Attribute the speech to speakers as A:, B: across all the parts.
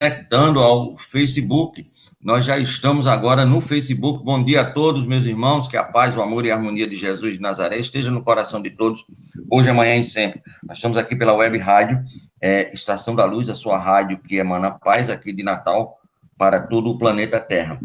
A: conectando ao Facebook. Nós já estamos agora no Facebook. Bom dia a todos, meus irmãos, que a paz, o amor e a harmonia de Jesus de Nazaré esteja no coração de todos, hoje, amanhã e sempre. Nós estamos aqui pela Web Rádio, Estação da Luz, a sua rádio que emana paz aqui de Natal para todo o planeta Terra.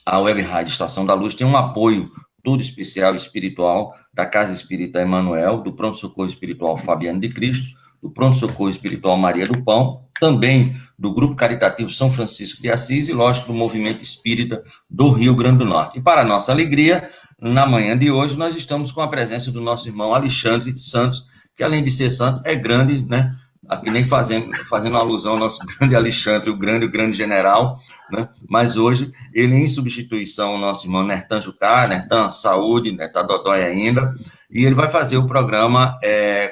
A: A Web Rádio Estação da Luz tem um apoio todo especial e espiritual da Casa Espírita Emanuel, do Pronto Socorro Espiritual Fabiano de Cristo, do Pronto Socorro Espiritual Maria do Pão, também do Grupo Caritativo São Francisco de Assis e, lógico, do Movimento Espírita do Rio Grande do Norte. E, para nossa alegria, na manhã de hoje, nós estamos com a presença do nosso irmão Alexandre Santos, que, além de ser santo, é grande, né? Aqui nem fazendo alusão ao nosso grande Alexandre, o grande general, né? Mas hoje, ele em substituição ao nosso irmão Nertan Jucá, Nertan, saúde, Nertan Dodói ainda, e ele vai fazer o programa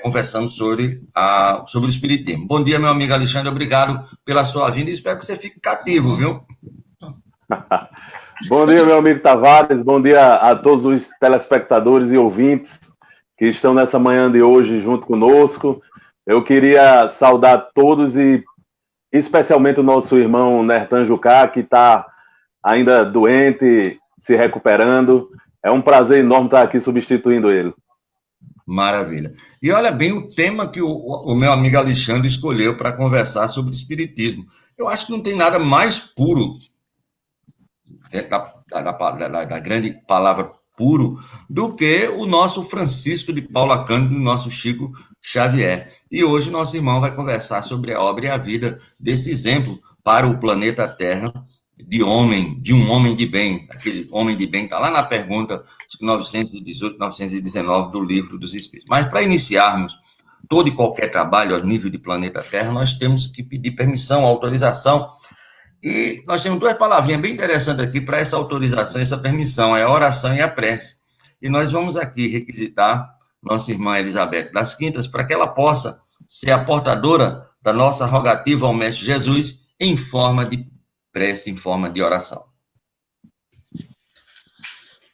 A: conversando sobre o Espiritismo. Bom dia, meu amigo Alexandre, obrigado pela sua vinda e espero que você fique cativo, viu?
B: Bom dia, meu amigo Tavares, bom dia a todos os telespectadores e ouvintes que estão nessa manhã de hoje junto conosco. Eu queria saudar todos e especialmente o nosso irmão Nertan Jucá, que está ainda doente, se recuperando. É um prazer enorme estar aqui substituindo ele.
A: Maravilha. E olha bem o tema que o meu amigo Alexandre escolheu para conversar sobre o Espiritismo. Eu acho que não tem nada mais puro, da grande palavra puro, do que o nosso Francisco de Paula Cândido, o nosso Chico Xavier. E hoje nosso irmão vai conversar sobre a obra e a vida desse exemplo para o planeta Terra de um homem de bem. Aquele homem de bem está lá na pergunta 918, 919 do Livro dos Espíritos. Mas para iniciarmos todo e qualquer trabalho ao nível de planeta Terra, nós temos que pedir permissão, autorização. E nós temos duas palavrinhas bem interessantes aqui para essa autorização, essa permissão, é a oração e a prece. E nós vamos aqui requisitar nossa irmã Elizabeth das Quintas para que ela possa ser a portadora da nossa rogativa ao Mestre Jesus em forma de prece, em forma de oração.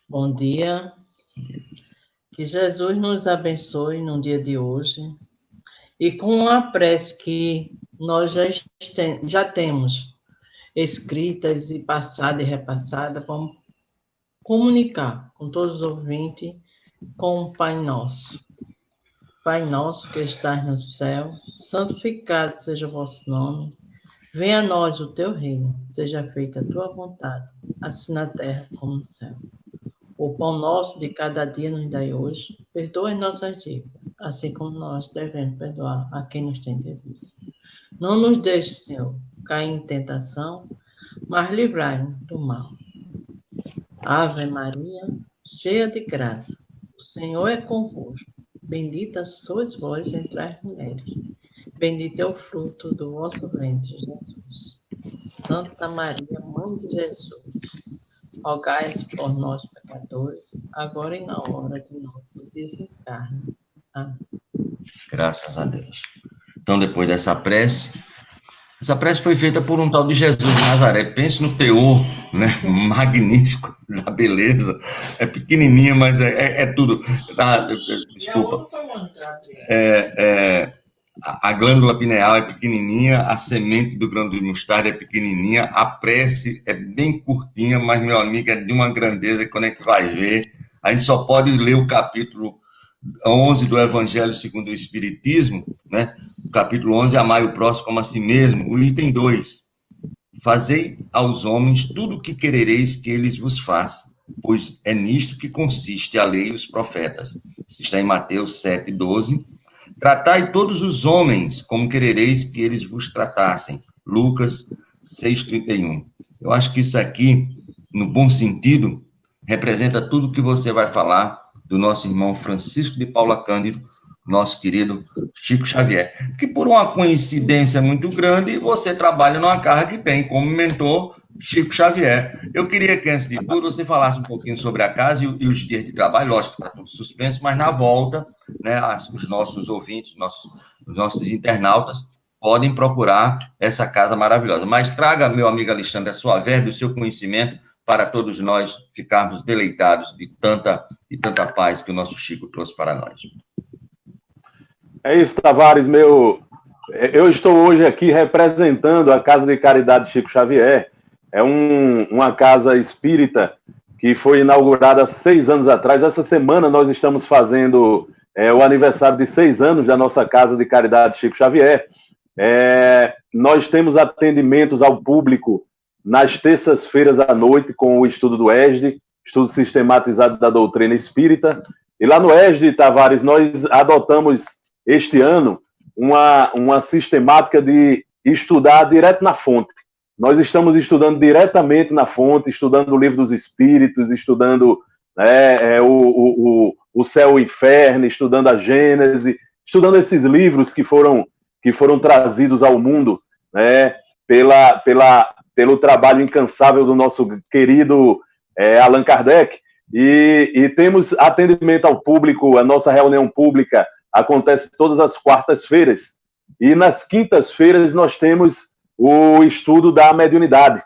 C: Bom dia. Que Jesus nos abençoe no dia de hoje e com a prece que nós já temos escritas e passada e repassada, vamos comunicar com todos os ouvintes com o Pai Nosso. Pai nosso que estás no céu, santificado seja o vosso nome. Venha a nós o teu reino, seja feita a tua vontade, assim na terra como no céu. O pão nosso de cada dia nos dai hoje, perdoa as nossas dívidas, assim como nós devemos perdoar a quem nos tem devido. Não nos deixe, Senhor, cair em tentação, mas livrai-nos do mal. Ave Maria, cheia de graça, o Senhor é convosco. Bendita sois vós entre as mulheres. Bendito é o fruto do vosso ventre, Jesus. Santa Maria, Mãe de Jesus, rogai por nós, pecadores, agora e na hora de nosso desencarne. Amém.
A: Graças a Deus. Então, depois dessa prece, essa prece foi feita por um tal de Jesus de Nazaré. Pense no teor, né, magnífico, da beleza. É pequenininha, mas é tudo. Desculpa. A glândula pineal é pequenininha, a semente do grão de mostarda é pequenininha, a prece é bem curtinha, mas, meu amigo, é de uma grandeza que quando a gente vai ver, a gente só pode ler o capítulo 11 do Evangelho segundo o Espiritismo, né? O capítulo 11, amai o próximo como a si mesmo. O item 2, fazei aos homens tudo o que querereis que eles vos façam, pois é nisto que consiste a lei e os profetas. Isso está em Mateus 7, 12. Tratai todos os homens como querereis que eles vos tratassem. Lucas 6, 31. Eu acho que isso aqui, no bom sentido, representa tudo que você vai falar do nosso irmão Francisco de Paula Cândido, nosso querido Chico Xavier, que por uma coincidência muito grande, você trabalha numa casa que tem como mentor Chico Xavier. Eu queria que, antes de tudo, você falasse um pouquinho sobre a casa e os dias de trabalho. Lógico que está tudo suspenso, mas na volta, né, os nossos ouvintes, os nossos internautas, podem procurar essa casa maravilhosa. Mas traga, meu amigo Alexandre, a sua verba e o seu conhecimento para todos nós ficarmos deleitados de tanta paz que o nosso Chico trouxe para nós.
B: É isso, Tavares, meu Eu estou hoje aqui representando a Casa de Caridade Chico Xavier. É uma casa espírita que foi inaugurada 6 anos atrás. Essa semana nós estamos fazendo o aniversário de 6 anos da nossa Casa de Caridade Chico Xavier. Nós temos atendimentos ao público nas terças-feiras à noite com o estudo do ESD, estudo sistematizado da doutrina espírita. E lá no ESD, Tavares, nós adotamos este ano uma sistemática de estudar direto na fonte. Nós estamos estudando diretamente na fonte, estudando o Livro dos Espíritos, estudando o Céu e o Inferno, estudando a Gênese, estudando esses livros que foram trazidos ao mundo, né, pelo trabalho incansável do nosso querido Allan Kardec. E temos atendimento ao público. A nossa reunião pública acontece todas as quartas-feiras. E nas quintas-feiras nós temos o estudo da mediunidade,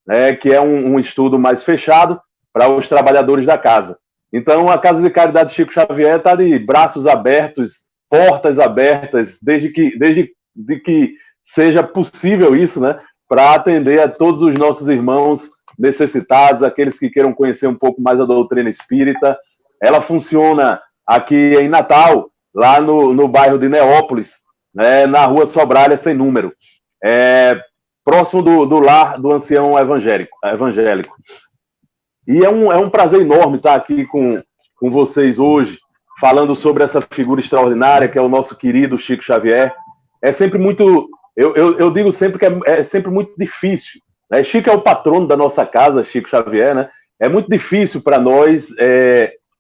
B: né, que é um estudo mais fechado para os trabalhadores da casa. Então, a Casa de Caridade Chico Xavier está de braços abertos, portas abertas, desde que seja possível isso, né, para atender a todos os nossos irmãos necessitados, aqueles que queiram conhecer um pouco mais a doutrina espírita. Ela funciona aqui em Natal, lá no bairro de Neópolis, né, na rua Sobralha, sem número, próximo do lar do ancião evangélico. E é um prazer enorme estar aqui com vocês hoje, falando sobre essa figura extraordinária que é o nosso querido Chico Xavier. É sempre muito... Eu digo sempre que é sempre muito difícil, né? Chico é o patrono da nossa casa, Chico Xavier, né? É muito difícil para nós,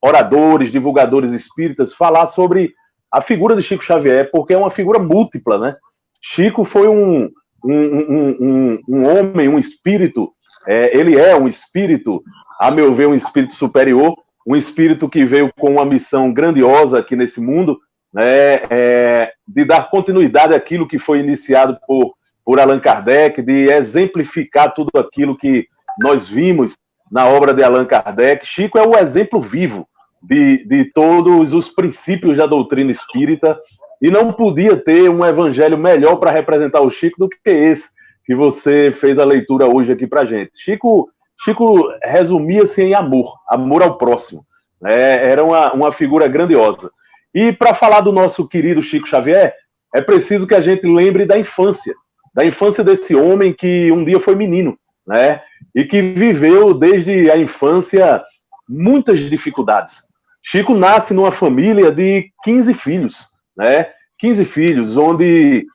B: oradores, divulgadores espíritas, falar sobre a figura de Chico Xavier, porque é uma figura múltipla, né? Chico foi um homem, um espírito, ele é um espírito, a meu ver, um espírito superior, um espírito que veio com uma missão grandiosa aqui nesse mundo, né, de dar continuidade àquilo que foi iniciado por Allan Kardec, de exemplificar tudo aquilo que nós vimos na obra de Allan Kardec. Chico é o exemplo vivo de todos os princípios da doutrina espírita, e não podia ter um evangelho melhor para representar o Chico do que esse que você fez a leitura hoje aqui para a gente. Chico resumia-se em amor ao próximo. Era uma figura grandiosa. E para falar do nosso querido Chico Xavier, é preciso que a gente lembre da infância desse homem que um dia foi menino, né? E que viveu desde a infância muitas dificuldades. Chico nasce numa família de 15 filhos, né? 15 filhos, onde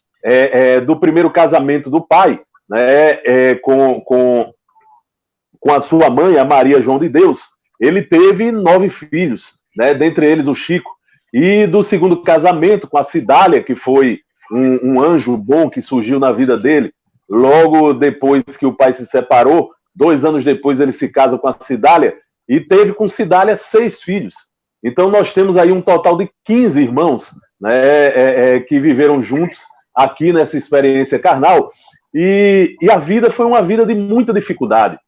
B: do primeiro casamento do pai, né, com a sua mãe, a Maria João de Deus, ele teve 9 filhos, né? Dentre eles o Chico. E do segundo casamento com a Cidália, que foi um anjo bom que surgiu na vida dele, logo depois que o pai se separou, 2 anos depois ele se casa com a Cidália, e teve com Cidália 6 filhos. Então nós temos aí um total de 15 irmãos, né, que viveram juntos aqui nessa experiência carnal, e a vida foi uma vida de muita dificuldade.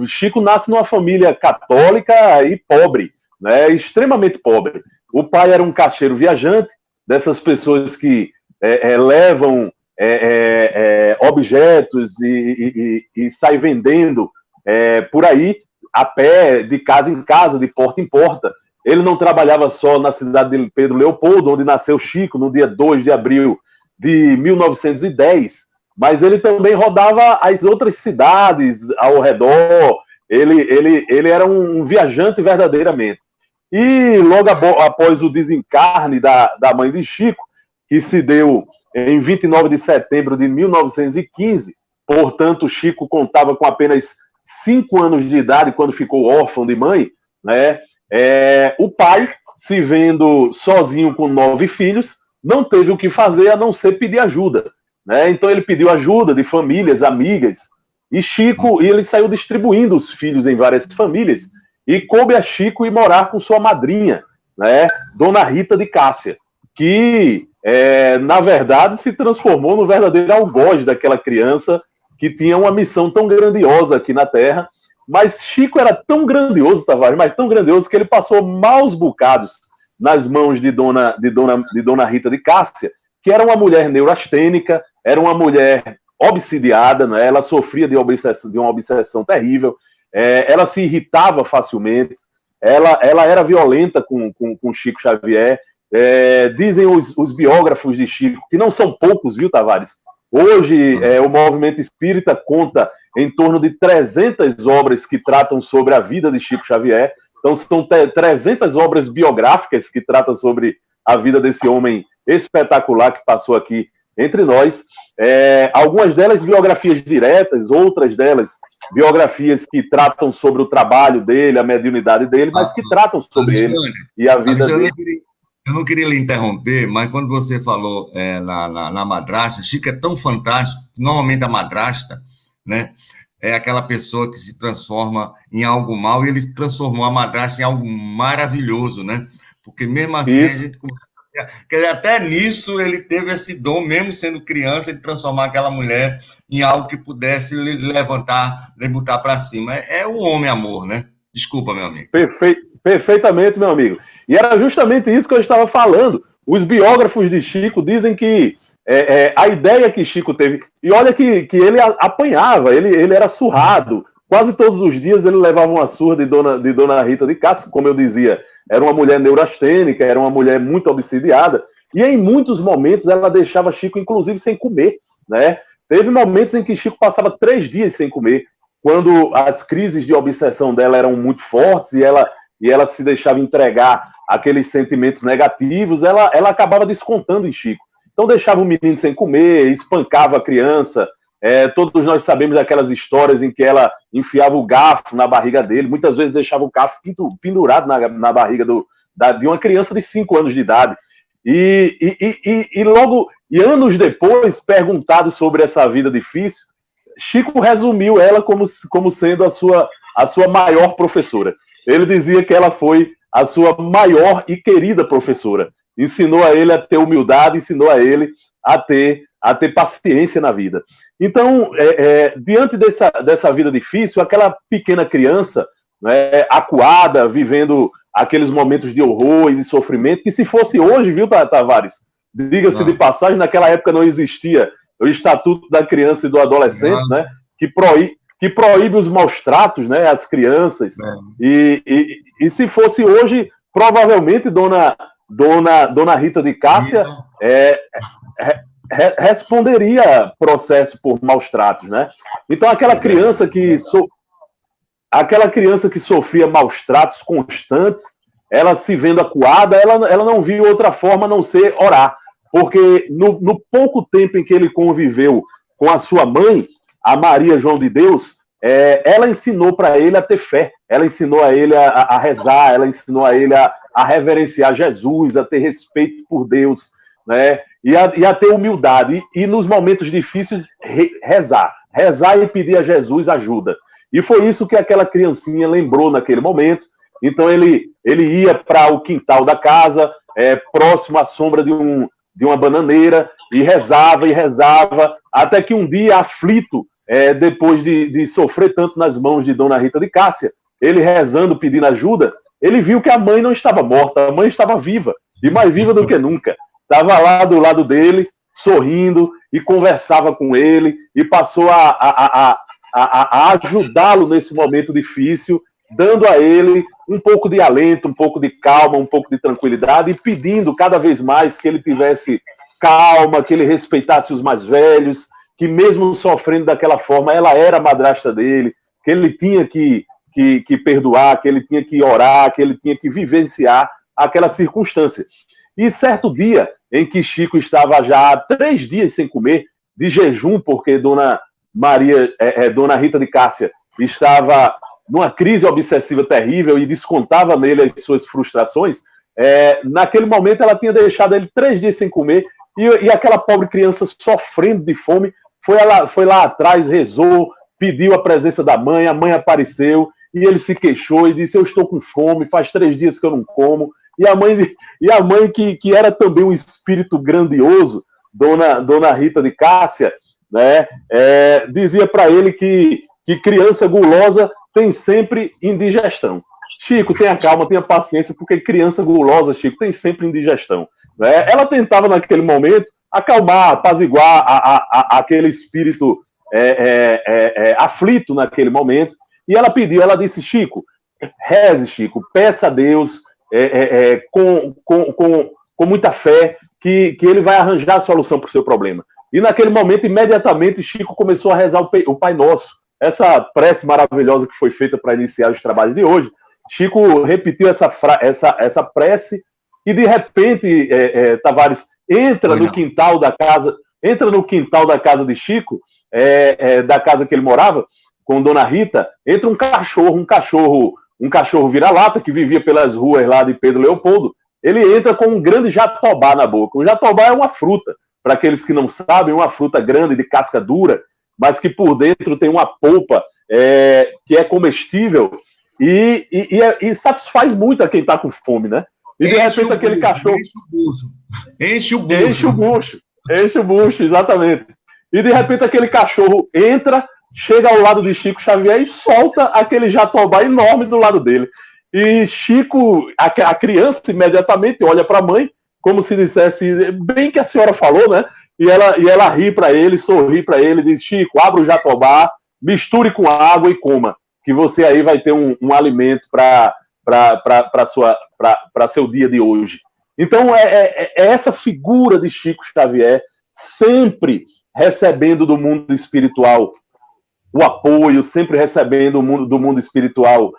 B: Chico nasce numa família católica e pobre, né, extremamente pobre. O pai era um caixeiro viajante, dessas pessoas que levam objetos e sai vendendo por aí, a pé, de casa em casa, de porta em porta. Ele não trabalhava só na cidade de Pedro Leopoldo, onde nasceu Chico, no dia 2 de abril de 1910, mas ele também rodava as outras cidades ao redor. Ele era um viajante verdadeiramente. E logo após o desencarne da mãe de Chico, que se deu em 29 de setembro de 1915, portanto, Chico contava com apenas 5 anos de idade quando ficou órfão de mãe, né? O pai, se vendo sozinho com 9 filhos, não teve o que fazer a não ser pedir ajuda, né? Então ele pediu ajuda de famílias, amigas, e ele saiu distribuindo os filhos em várias famílias, e coube a Chico ir morar com sua madrinha, né, Dona Rita de Cássia, que, na verdade, se transformou no verdadeiro algoz daquela criança que tinha uma missão tão grandiosa aqui na Terra. Mas Chico era tão grandioso, Tavares, mas tão grandioso que ele passou maus bocados nas mãos de Dona Rita de Cássia, que era uma mulher neurastênica, era uma mulher obsidiada, né? Ela sofria de uma obsessão terrível, ela se irritava facilmente, ela era violenta com Chico Xavier. Dizem os biógrafos de Chico, que não são poucos, viu, Tavares? Hoje, o movimento espírita conta em torno de 300 obras que tratam sobre a vida de Chico Xavier. Então, são 300 obras biográficas que tratam sobre a vida desse homem espetacular que passou aqui entre nós. Algumas delas biografias diretas, outras delas biografias que tratam sobre o trabalho dele, a mediunidade dele, mas que tratam sobre ele e a vida dele.
A: Eu não queria lhe interromper, mas quando você falou na madrasta, Chico é tão fantástico, normalmente a madrasta, né, é aquela pessoa que se transforma em algo mal, e ele transformou a madrasta em algo maravilhoso, né? Porque mesmo assim a gente começa. Quer dizer, até nisso ele teve esse dom, mesmo sendo criança, de transformar aquela mulher em algo que pudesse levantar, botar para cima. É o homem-amor, né? Desculpa, meu amigo.
B: Perfeitamente, meu amigo. E era justamente isso que eu estava falando. Os biógrafos de Chico dizem que a ideia que Chico teve... E olha que ele apanhava, ele era surrado. Quase todos os dias ele levava uma surra de Dona Rita de Cássia, como eu dizia. Era uma mulher neurastênica, era uma mulher muito obsidiada. E em muitos momentos ela deixava Chico, inclusive, sem comer, né? Teve momentos em que Chico passava 3 dias sem comer, quando as crises de obsessão dela eram muito fortes e ela se deixava entregar àqueles sentimentos negativos, ela acabava descontando em Chico. Então deixava o menino sem comer, espancava a criança. Todos nós sabemos daquelas histórias em que ela enfiava o garfo na barriga dele, muitas vezes deixava o garfo pendurado na barriga de uma criança de 5 anos de idade. E anos depois, perguntado sobre essa vida difícil, Chico resumiu ela como sendo a sua maior professora. Ele dizia que ela foi a sua maior e querida professora. Ensinou a ele a ter humildade, ensinou a ele a ter paciência na vida. Então, diante dessa vida difícil, aquela pequena criança, né, acuada, vivendo aqueles momentos de horror e de sofrimento, que se fosse hoje, viu, Tavares? Diga-se de passagem, naquela época não existia o Estatuto da Criança e do Adolescente, né, que proíbe os maus tratos, né, às crianças. E se fosse hoje, provavelmente Dona Rita de Cássia responderia processo por maus tratos, né? Então aquela criança que sofria maus tratos constantes, ela se vendo acuada, ela não viu outra forma a não ser orar, porque no pouco tempo em que ele conviveu com a sua mãe, a Maria João de Deus, ela ensinou para ele a ter fé, ela ensinou a ele a rezar, ela ensinou a ele a reverenciar Jesus, a ter respeito por Deus, né? E a ter humildade, e nos momentos difíceis rezar e pedir a Jesus ajuda. E foi isso que aquela criancinha lembrou naquele momento. Então ele ia para o quintal da casa, próximo à sombra de uma bananeira, e rezava, até que um dia, aflito, depois de sofrer tanto nas mãos de Dona Rita de Cássia, ele rezando, pedindo ajuda, ele viu que a mãe não estava morta, a mãe estava viva, e mais viva do que nunca. Estava lá do lado dele, sorrindo, e conversava com ele, e passou a ajudá-lo nesse momento difícil, dando a ele um pouco de alento, um pouco de calma, um pouco de tranquilidade, e pedindo cada vez mais que ele tivesse calma, que ele respeitasse os mais velhos, que mesmo sofrendo daquela forma, ela era a madrasta dele, que ele tinha que perdoar, que ele tinha que orar, que ele tinha que vivenciar aquela circunstância. E certo dia, em que Chico estava já há 3 dias sem comer, de jejum, porque Dona Rita de Cássia estava numa crise obsessiva terrível e descontava nele as suas frustrações, naquele momento ela tinha deixado ele 3 dias sem comer, e aquela pobre criança sofrendo de fome, foi lá atrás, rezou, pediu a presença da mãe, a mãe apareceu, e ele se queixou e disse: eu estou com fome, faz 3 dias que eu não como. E a mãe que era também um espírito grandioso, Dona Rita de Cássia, né, dizia para ele que criança gulosa tem sempre indigestão. Chico, tenha calma, tenha paciência, porque criança gulosa, Chico, tem sempre indigestão. né? Ela tentava, naquele momento, acalmar, apaziguar aquele espírito aflito naquele momento, e ela pediu, ela disse, Chico, reze, Chico, peça a Deus com muita fé que ele vai arranjar a solução para o seu problema. E naquele momento, imediatamente, Chico começou a rezar o Pai Nosso, essa prece maravilhosa que foi feita para iniciar os trabalhos de hoje. Chico repetiu essa prece e, de repente, Tavares entra no quintal da casa de Chico, da casa que ele morava, com Dona Rita, entra um cachorro vira-lata, que vivia pelas ruas lá de Pedro Leopoldo. Ele entra com um grande jatobá na boca. O jatobá é uma fruta, para aqueles que não sabem, uma fruta grande, de casca dura, mas que por dentro tem uma polpa que é comestível e satisfaz muito a quem está com fome, né? E de repente aquele cachorro... Enche o bucho, exatamente. E de repente aquele cachorro entra, chega ao lado de Chico Xavier e solta aquele jatobá enorme do lado dele. E Chico, a criança, imediatamente olha para a mãe, como se dissesse, bem que a senhora falou, né? E ela ri para ele, sorri para ele, diz, Chico, abra o jatobá, misture com água e coma, que você aí vai ter um alimento para seu dia de hoje. Então, é essa figura de Chico Xavier, sempre recebendo do mundo espiritual o apoio, sempre recebendo do mundo espiritual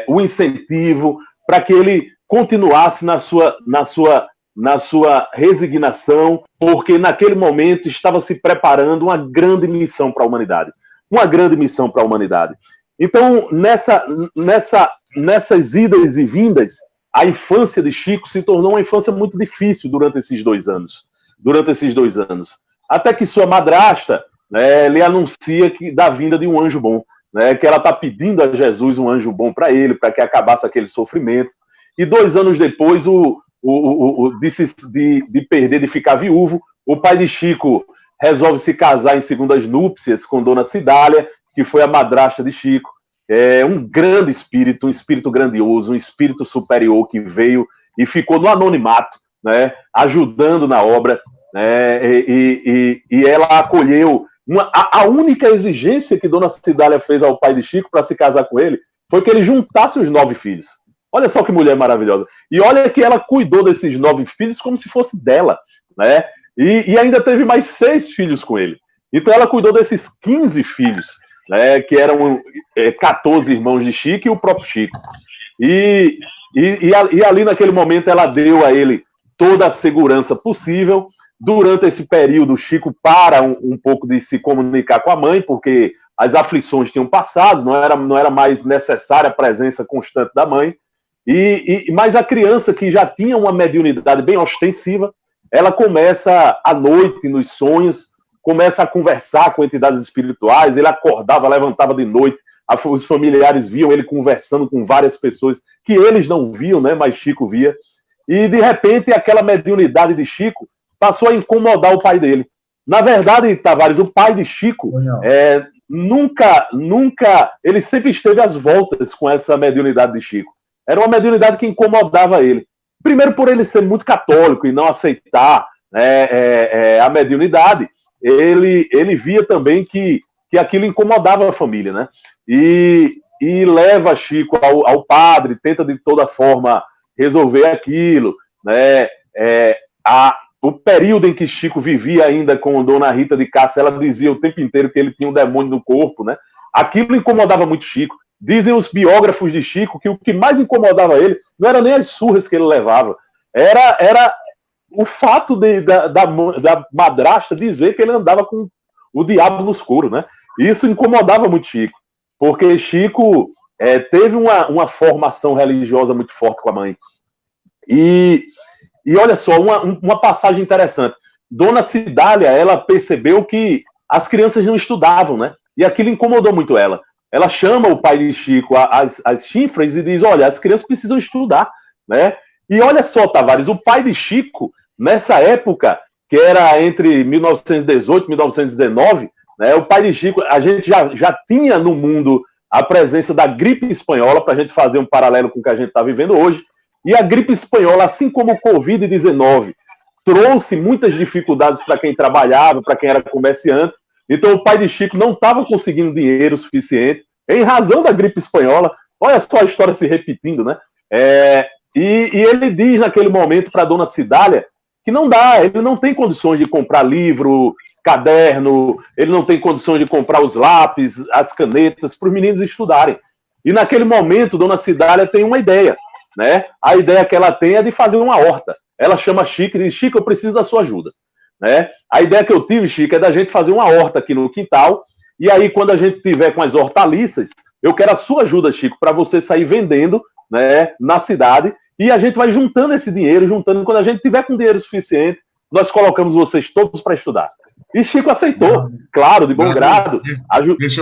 B: o incentivo para que ele continuasse na sua resignação, porque naquele momento estava se preparando uma grande missão para a humanidade. Uma grande missão para a humanidade. Então, nessas idas e vindas, a infância de Chico se tornou uma infância muito difícil durante esses 2 anos. Até que sua madrasta, né, lhe anuncia da vinda de um anjo bom, né, que ela está pedindo a Jesus um anjo bom para ele, para que acabasse aquele sofrimento. E 2 anos depois, de perder, de ficar viúvo, o pai de Chico resolve se casar em segundas núpcias com Dona Cidália, que foi a madrasta de Chico. Um grande espírito, um espírito grandioso, um espírito superior que veio e ficou no anonimato, né, ajudando na obra, né, e ela acolheu. A única exigência que Dona Cidália fez ao pai de Chico para se casar com ele foi que ele juntasse os 9 filhos. Olha só que mulher maravilhosa. E olha que ela cuidou desses 9 filhos como se fosse dela, né? E ainda teve mais 6 filhos com ele. Então ela cuidou desses 15 filhos, né? Que eram 14 irmãos de Chico e o próprio Chico. E ali naquele momento ela deu a ele toda a segurança possível. Durante esse período, Chico para um pouco de se comunicar com a mãe, porque as aflições tinham passado, não era mais necessária a presença constante da mãe. Mas a criança, que já tinha uma mediunidade bem ostensiva, ela começa à noite, nos sonhos, começa a conversar com entidades espirituais. Ele acordava, levantava de noite, os familiares viam ele conversando com várias pessoas que eles não viam, né, mas Chico via. E, de repente, aquela mediunidade de Chico passou a incomodar o pai dele. Na verdade, Tavares, o pai de Chico nunca, ele sempre esteve às voltas com essa mediunidade de Chico. Era uma mediunidade que incomodava ele. Primeiro, por ele ser muito católico e não aceitar a mediunidade, ele via também que aquilo incomodava a família, né? E leva Chico ao padre, tenta de toda forma resolver aquilo, né? O período em que Chico vivia ainda com Dona Rita de Cássia, ela dizia o tempo inteiro que ele tinha um demônio no corpo, né? Aquilo incomodava muito Chico. Dizem os biógrafos de Chico que o que mais incomodava ele não era nem as surras que ele levava, era o fato da madrasta dizer que ele andava com o diabo no escuro, né? Isso incomodava muito Chico, porque Chico teve uma formação religiosa muito forte com a mãe. E olha só, uma passagem interessante. Dona Cidália, ela percebeu que as crianças não estudavam, né? E aquilo incomodou muito ela. Ela chama o pai de Chico às chifres e diz, olha, as crianças precisam estudar, né? E olha só, Tavares, o pai de Chico, nessa época, que era entre 1918 e 1919, né, o pai de Chico, a gente já tinha no mundo a presença da gripe espanhola, para a gente fazer um paralelo com o que a gente está vivendo hoje, E a gripe espanhola, assim como o Covid-19, trouxe muitas dificuldades para quem trabalhava, para quem era comerciante. Então o pai de Chico não estava conseguindo dinheiro suficiente, em razão da gripe espanhola. Olha só a história se repetindo, né? E ele diz naquele momento para a dona Cidália que não dá, ele não tem condições de comprar livro, caderno, ele não tem condições de comprar os lápis, as canetas para os meninos estudarem. E naquele momento, dona Cidália tem uma ideia, né? A ideia que ela tem é de fazer uma horta. Ela chama Chico e diz: Chico, eu preciso da sua ajuda, né? A ideia que eu tive, Chico, é da gente fazer uma horta aqui no quintal, e aí quando a gente tiver com as hortaliças, eu quero a sua ajuda, Chico, para você sair vendendo, né, na cidade, e a gente vai juntando esse dinheiro, quando a gente tiver com dinheiro suficiente, nós colocamos vocês todos para estudar. E Chico aceitou, claro, de bom grado.
A: Deixa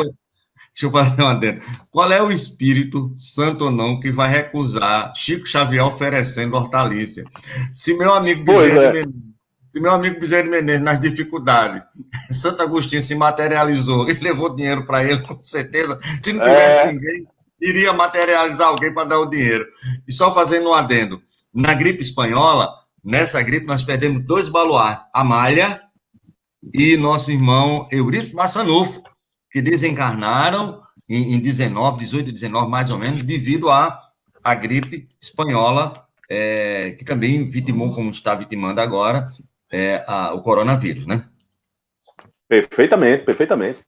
A: eu fazer uma dentro. Qual é o espírito, santo ou não, que vai recusar Chico Xavier oferecendo hortaliça? Se meu amigo Bezerra de Menezes, nas dificuldades, Santo Agostinho se materializou e levou dinheiro para ele, com certeza, se não tivesse ninguém, iria materializar alguém para dar o dinheiro. E só fazendo um adendo, na gripe espanhola, nessa gripe nós perdemos 2 baluartes, Amália e nosso irmão Eurípides Massanufo, que desencarnaram em 18 e 19, mais ou menos, devido à gripe espanhola, que também vitimou, como está vitimando agora, o coronavírus, né?
B: Perfeitamente, perfeitamente.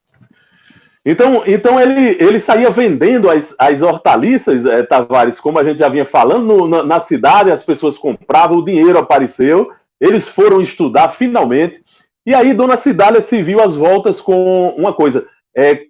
B: Então ele saía vendendo as hortaliças, Tavares, como a gente já vinha falando, na cidade as pessoas compravam, o dinheiro apareceu, eles foram estudar finalmente, e aí Dona Cidália se viu às voltas com uma coisa,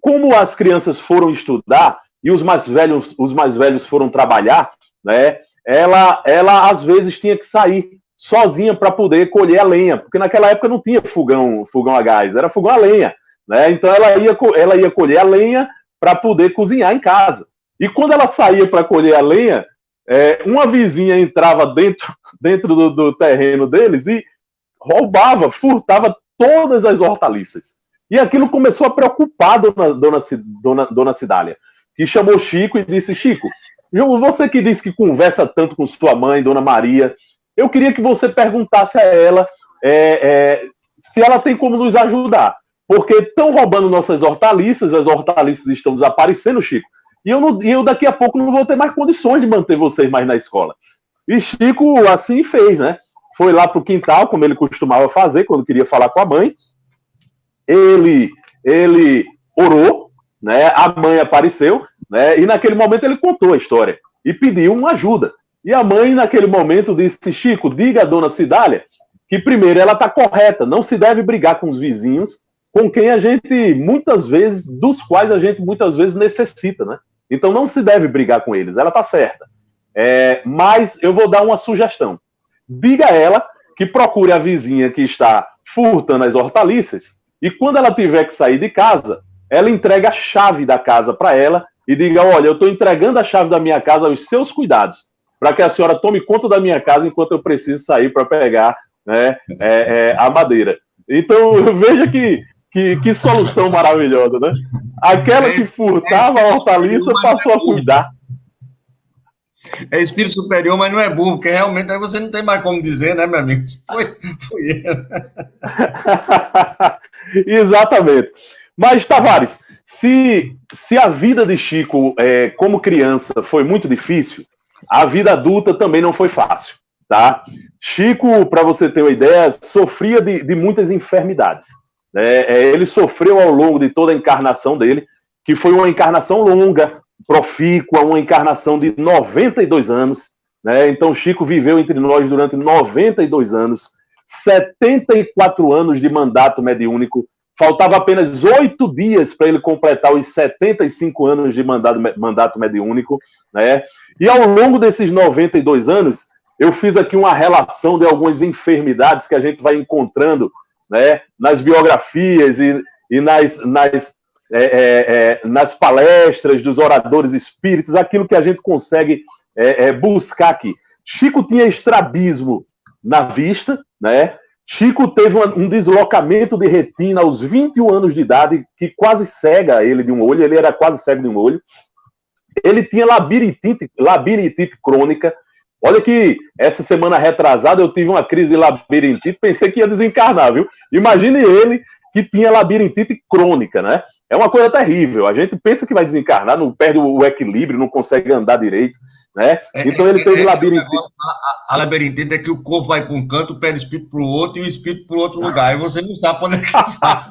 B: como as crianças foram estudar e os mais velhos foram trabalhar, né, ela às vezes tinha que sair sozinha para poder colher a lenha, porque naquela época não tinha fogão a gás, era fogão a lenha. Né? Então ela ia colher a lenha para poder cozinhar em casa. E quando ela saía para colher a lenha, uma vizinha entrava dentro do terreno deles e furtava todas as hortaliças. E aquilo começou a preocupar a dona Cidália, que chamou Chico e disse: Chico, você que disse que conversa tanto com sua mãe, Dona Maria, eu queria que você perguntasse a ela se ela tem como nos ajudar. Porque estão roubando nossas hortaliças, as hortaliças estão desaparecendo, Chico, e eu daqui a pouco não vou ter mais condições de manter vocês mais na escola. E Chico assim fez, né? Foi lá para o quintal, como ele costumava fazer, quando queria falar com a mãe. Ele orou, né? A mãe apareceu, né? E naquele momento ele contou a história e pediu uma ajuda. E a mãe, naquele momento, disse: Chico, diga à dona Cidália que, primeiro, ela está correta, não se deve brigar com os vizinhos, com quem dos quais a gente muitas vezes necessita, né? Então não se deve brigar com eles, ela está certa. Mas eu vou dar uma sugestão. Diga a ela que procure a vizinha que está furtando as hortaliças e quando ela tiver que sair de casa, ela entrega a chave da casa para ela e diga: olha, eu estou entregando a chave da minha casa aos seus cuidados, para que a senhora tome conta da minha casa enquanto eu preciso sair para pegar, né, a madeira. Então veja que solução maravilhosa, né? Aquela que furtava a hortaliça passou a cuidar.
A: É espírito superior, mas não é burro, porque realmente aí você não tem mais como dizer, né, meu amigo? Foi ele.
B: Exatamente. Mas, Tavares, se a vida de Chico, como criança, foi muito difícil, a vida adulta também não foi fácil, tá? Chico, para você ter uma ideia, sofria de muitas enfermidades. Ele sofreu ao longo de toda a encarnação dele, que foi uma encarnação longa, profícua, uma encarnação de 92 anos. Né? Então, Chico viveu entre nós durante 92 anos, 74 anos de mandato mediúnico. Faltava apenas 8 dias para ele completar os 75 anos de mandato mediúnico. Né? E ao longo desses 92 anos, eu fiz aqui uma relação de algumas enfermidades que a gente vai encontrando, né, nas biografias e nas palestras dos oradores espíritos, aquilo que a gente consegue buscar aqui. Chico tinha estrabismo na vista, né? Chico teve um deslocamento de retina aos 21 anos de idade, que quase cega ele de um olho, ele era quase cego de um olho. Ele tinha labirintite crônica, Olha que essa semana retrasada eu tive uma crise de labirintite, pensei que ia desencarnar, viu? Imagine ele que tinha labirintite crônica, né? É uma coisa terrível. A gente pensa que vai desencarnar, não perde o equilíbrio, não consegue andar direito, né? Então ele teve labirintite.
A: A labirintite é que o corpo vai para um canto, o pé do espírito para o outro e o espírito para o outro lugar. E você não sabe onde é que vai.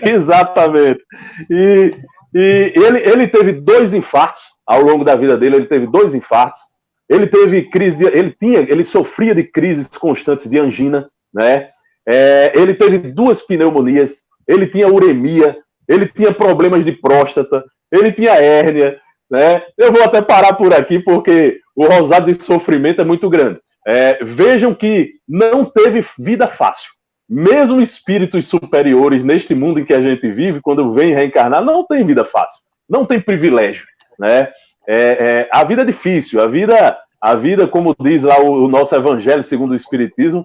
B: Exatamente. E ele teve 2 infartos ao longo da vida dele. Ele teve 2 infartos. Ele teve crise, ele sofria de crises constantes de angina, né? Ele teve 2 pneumonias. Ele tinha uremia. Ele tinha problemas de próstata. Ele tinha hérnia, né? Eu vou até parar por aqui porque o rosário de sofrimento é muito grande. Vejam que não teve vida fácil. Mesmo espíritos superiores neste mundo em que a gente vive, quando vem reencarnar, não tem vida fácil, não tem privilégio, né? A vida é difícil, a vida, como diz lá o nosso evangelho segundo o Espiritismo,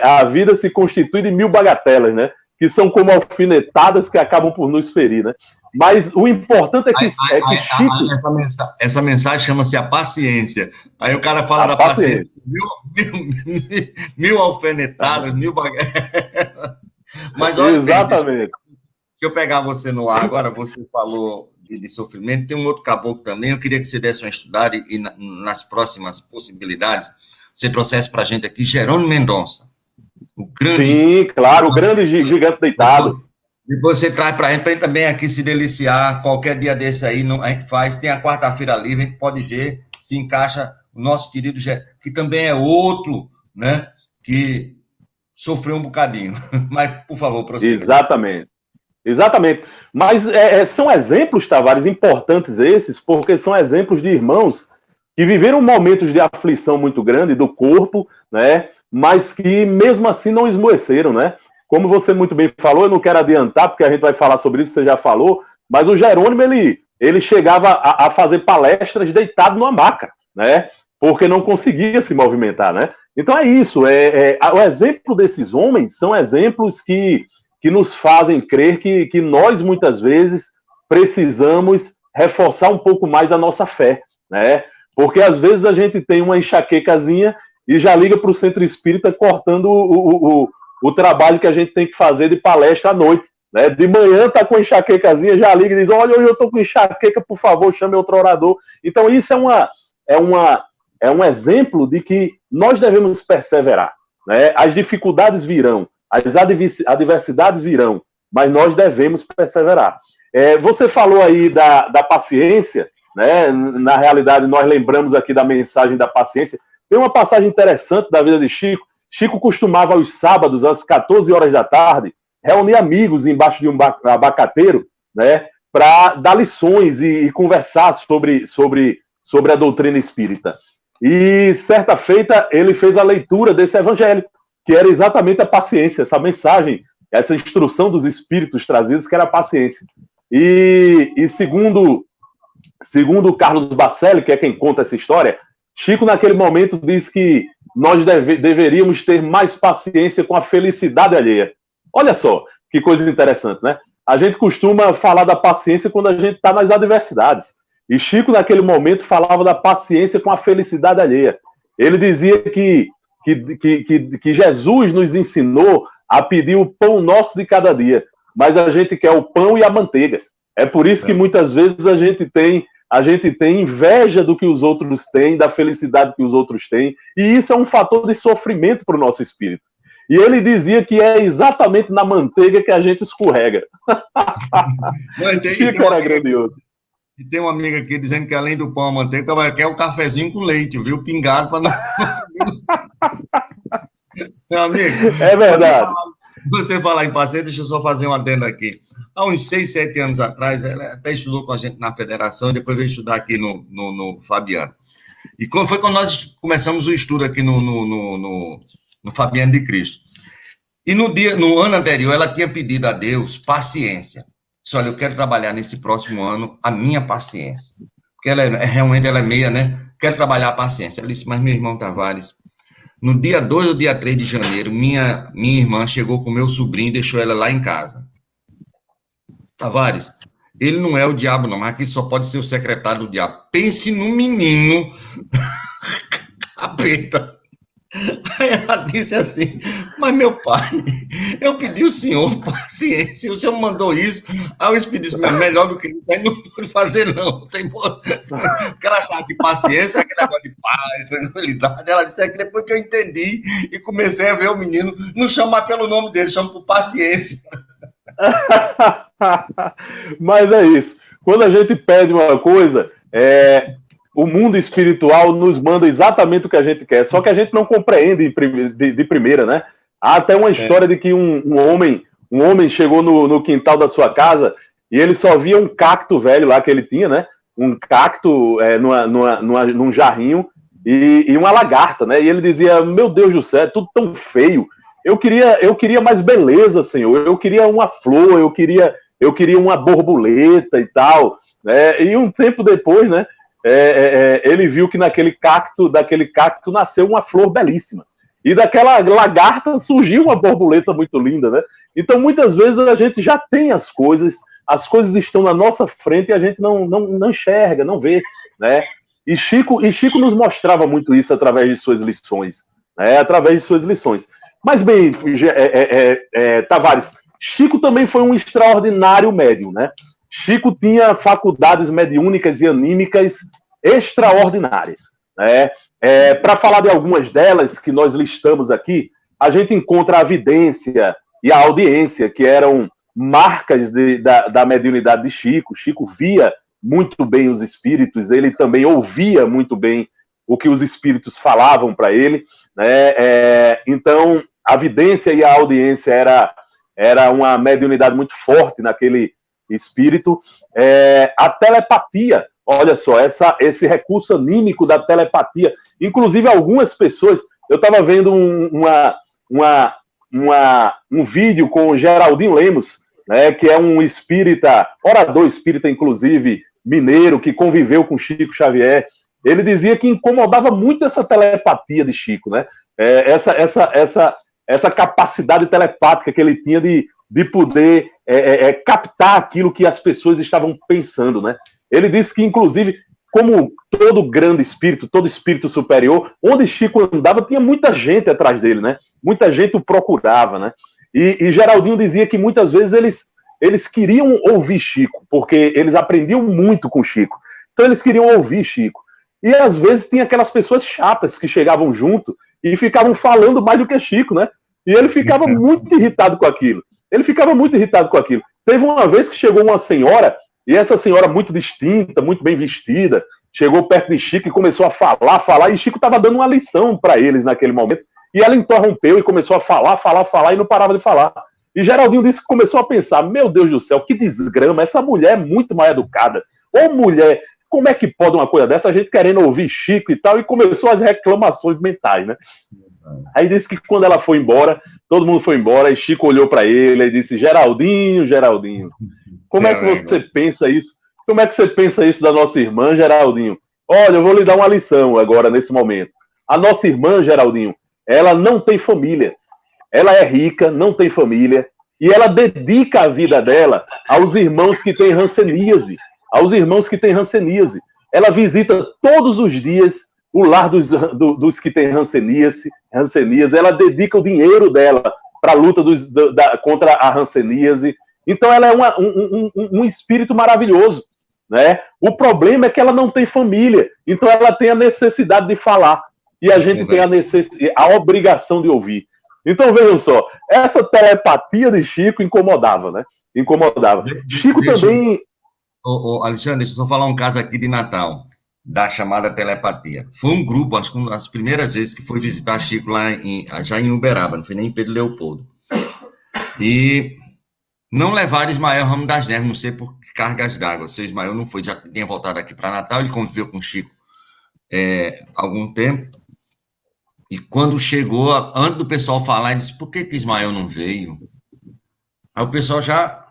B: a vida se constitui de 1000 bagatelas, né? Que são como alfinetadas que acabam por nos ferir, né? Mas o importante é que Chico...
A: Essa mensagem chama-se a paciência. Aí o cara fala da paciência. 1000 alfinetadas, 1000 bagatelas. Mas olha,
B: exatamente.
A: Deixa eu pegar você no ar. Agora você falou de sofrimento. Tem um outro caboclo também. Eu queria que você desse uma estudada e nas próximas possibilidades você trouxesse para a gente aqui Jerônimo Mendonça.
B: O grande... Sim, claro, o grande gigante deitado.
A: E você traz para a gente também aqui se deliciar. Qualquer dia desse aí, a gente faz. Tem a quarta-feira livre, a gente pode ver se encaixa o nosso querido que também é outro, né, que sofreu um bocadinho. Mas, por favor, prossiga.
B: Exatamente. Mas são exemplos, Tavares, importantes esses, porque são exemplos de irmãos que viveram momentos de aflição muito grande do corpo, né, mas que mesmo assim não esmoeceram, né? Como você muito bem falou, eu não quero adiantar, porque a gente vai falar sobre isso, você já falou, mas o Jerônimo, ele chegava a fazer palestras deitado numa maca, né? Porque não conseguia se movimentar, né? Então é isso, o exemplo desses homens são exemplos que nos fazem crer que nós, muitas vezes, precisamos reforçar um pouco mais a nossa fé, né? Porque às vezes a gente tem uma enxaquecazinha e já liga para o centro espírita cortando o trabalho que a gente tem que fazer de palestra à noite, né? De manhã tá com enxaquecazinha, já liga e diz, olha, hoje eu tô com enxaqueca, por favor, chame outro orador. Então isso é um exemplo de que nós devemos perseverar, né? As dificuldades virão, as adversidades virão, mas nós devemos perseverar. Você falou aí da paciência, né? Na realidade, nós lembramos aqui da mensagem da paciência. Tem uma passagem interessante da vida de Chico. Chico costumava, aos sábados, às 14 horas da tarde, reunir amigos embaixo de um abacateiro, né, para dar lições e conversar sobre a doutrina espírita. E, certa feita, ele fez a leitura desse evangelho, que era exatamente a paciência, essa mensagem, essa instrução dos espíritos trazidos, que era a paciência. E segundo Carlos Bacelli, que é quem conta essa história, Chico, naquele momento, diz que nós deveríamos ter mais paciência com a felicidade alheia. Olha só, que coisa interessante, né? A gente costuma falar da paciência quando a gente está nas adversidades. E Chico, naquele momento, falava da paciência com a felicidade alheia. Ele dizia que Jesus nos ensinou a pedir o pão nosso de cada dia, mas a gente quer o pão e a manteiga. É por isso que muitas vezes a gente tem inveja do que os outros têm, da felicidade que os outros têm, e isso é um fator de sofrimento para o nosso espírito. E ele dizia que é exatamente na manteiga que a gente escorrega. Chico era grandioso.
A: E tem uma amiga aqui dizendo que além do pão e manteiga, ela quer o cafezinho com leite, viu? Pingado para não... Meu amigo...
B: É verdade.
A: Você falar em paciência, deixa eu só fazer um adendo aqui. Há uns 6, 7 anos atrás, ela até estudou com a gente na federação, e depois veio estudar aqui no Fabiano. E foi quando nós começamos o estudo aqui no Fabiano de Cristo. E no ano anterior, ela tinha pedido a Deus paciência. Disse, olha, eu quero trabalhar nesse próximo ano a minha paciência. Porque realmente ela é meia, né? Quero trabalhar a paciência. Ela disse, mas meu irmão Tavares, no dia 2 ou dia 3 de janeiro, minha irmã chegou com meu sobrinho e deixou ela lá em casa. Tavares, Ele não é o diabo, não, mas aqui só pode ser o secretário do diabo. Pense no menino capeta. Aí ela disse assim, mas meu pai, eu pedi ao senhor paciência, o senhor mandou isso, aí o Espírito disse, melhor do que isso, aí não pode fazer não, tem porque ela achava que paciência é aquele negócio de paz, tranquilidade, ela disse, é que depois que eu entendi e comecei a ver o menino, não chamar pelo nome dele, chama por paciência.
B: Mas é isso, quando a gente pede uma coisa, o mundo espiritual nos manda exatamente o que a gente quer, só que a gente não compreende de primeira, né? Há até uma história de que um homem chegou no quintal da sua casa e ele só via um cacto velho lá que ele tinha, né? Um cacto num jarrinho e uma lagarta, né? E ele dizia, meu Deus do céu, é tudo tão feio. Eu queria mais beleza, Senhor. Eu queria uma flor, eu queria uma borboleta e tal, né? E um tempo depois, né? Ele viu que daquele cacto nasceu uma flor belíssima. E daquela lagarta surgiu uma borboleta muito linda, né? Então, muitas vezes, a gente já tem as coisas estão na nossa frente e a gente não enxerga, não vê, né? E Chico nos mostrava muito isso através de suas lições, né? Através de suas lições. Mas, bem, Tavares, Chico também foi um extraordinário médium, né? Chico tinha faculdades mediúnicas e anímicas extraordinárias, né? Para falar de algumas delas que nós listamos aqui, a gente encontra a vidência e a audiência, que eram marcas da mediunidade de Chico. Chico via muito bem os espíritos, ele também ouvia muito bem o que os espíritos falavam para ele, né? Então, a vidência e a audiência era uma mediunidade muito forte naquele espírito. A telepatia, olha só, esse recurso anímico da telepatia, inclusive algumas pessoas, eu estava vendo um vídeo com o Geraldinho Lemos, né, que é um espírita, orador espírita, inclusive, mineiro, que conviveu com Chico Xavier. Ele dizia que incomodava muito essa telepatia de Chico, né? Essa capacidade telepática que ele tinha de poder captar aquilo que as pessoas estavam pensando, né? Ele disse que, inclusive, como todo grande espírito, todo espírito superior, onde Chico andava, tinha muita gente atrás dele, né? Muita gente o procurava, né? E Geraldinho dizia que muitas vezes eles queriam ouvir Chico, porque eles aprendiam muito com Chico. Então eles queriam ouvir Chico. E às vezes tinha aquelas pessoas chatas que chegavam junto e ficavam falando mais do que Chico, né? E ele ficava muito irritado com aquilo. Teve uma vez que chegou uma senhora, e essa senhora muito distinta, muito bem vestida, chegou perto de Chico e começou a falar, e Chico estava dando uma lição para eles naquele momento, e ela interrompeu e começou a falar, e não parava de falar. E Geraldinho disse que começou a pensar, meu Deus do céu, que desgrama, essa mulher é muito mal educada. Ô mulher, como é que pode uma coisa dessa, a gente querendo ouvir Chico e tal, e começou as reclamações mentais, né? Aí disse que quando ela foi embora, todo mundo foi embora, e Chico olhou para ele e disse, Geraldinho, como é que você pensa isso? Como é que você pensa isso da nossa irmã, Geraldinho? Olha, eu vou lhe dar uma lição agora, nesse momento. A nossa irmã, Geraldinho, ela não tem família. Ela é rica, não tem família, e ela dedica a vida dela aos irmãos que têm hanseníase. Ela visita todos os dias o lar dos que têm hanseníase. Ela dedica o dinheiro dela para a luta contra a hanseníase. Então ela é um espírito maravilhoso, né? O problema é que ela não tem família, então ela tem a necessidade de falar, e a gente tem a obrigação de ouvir. Então vejam só, essa telepatia de Chico incomodava, né? Chico também...
A: Alexandre, deixa eu só falar um caso aqui de Natal, da chamada telepatia. Foi um grupo, acho que uma das primeiras vezes que foi visitar Chico lá já em Uberaba, não foi nem em Pedro Leopoldo. E não levaram Ismael Ramos das Neves, não sei por cargas d'água. O seu Ismael não foi, já tinha voltado aqui para Natal, ele conviveu com Chico há algum tempo. E quando chegou, antes do pessoal falar, ele disse, por que Ismael não veio? Aí o pessoal já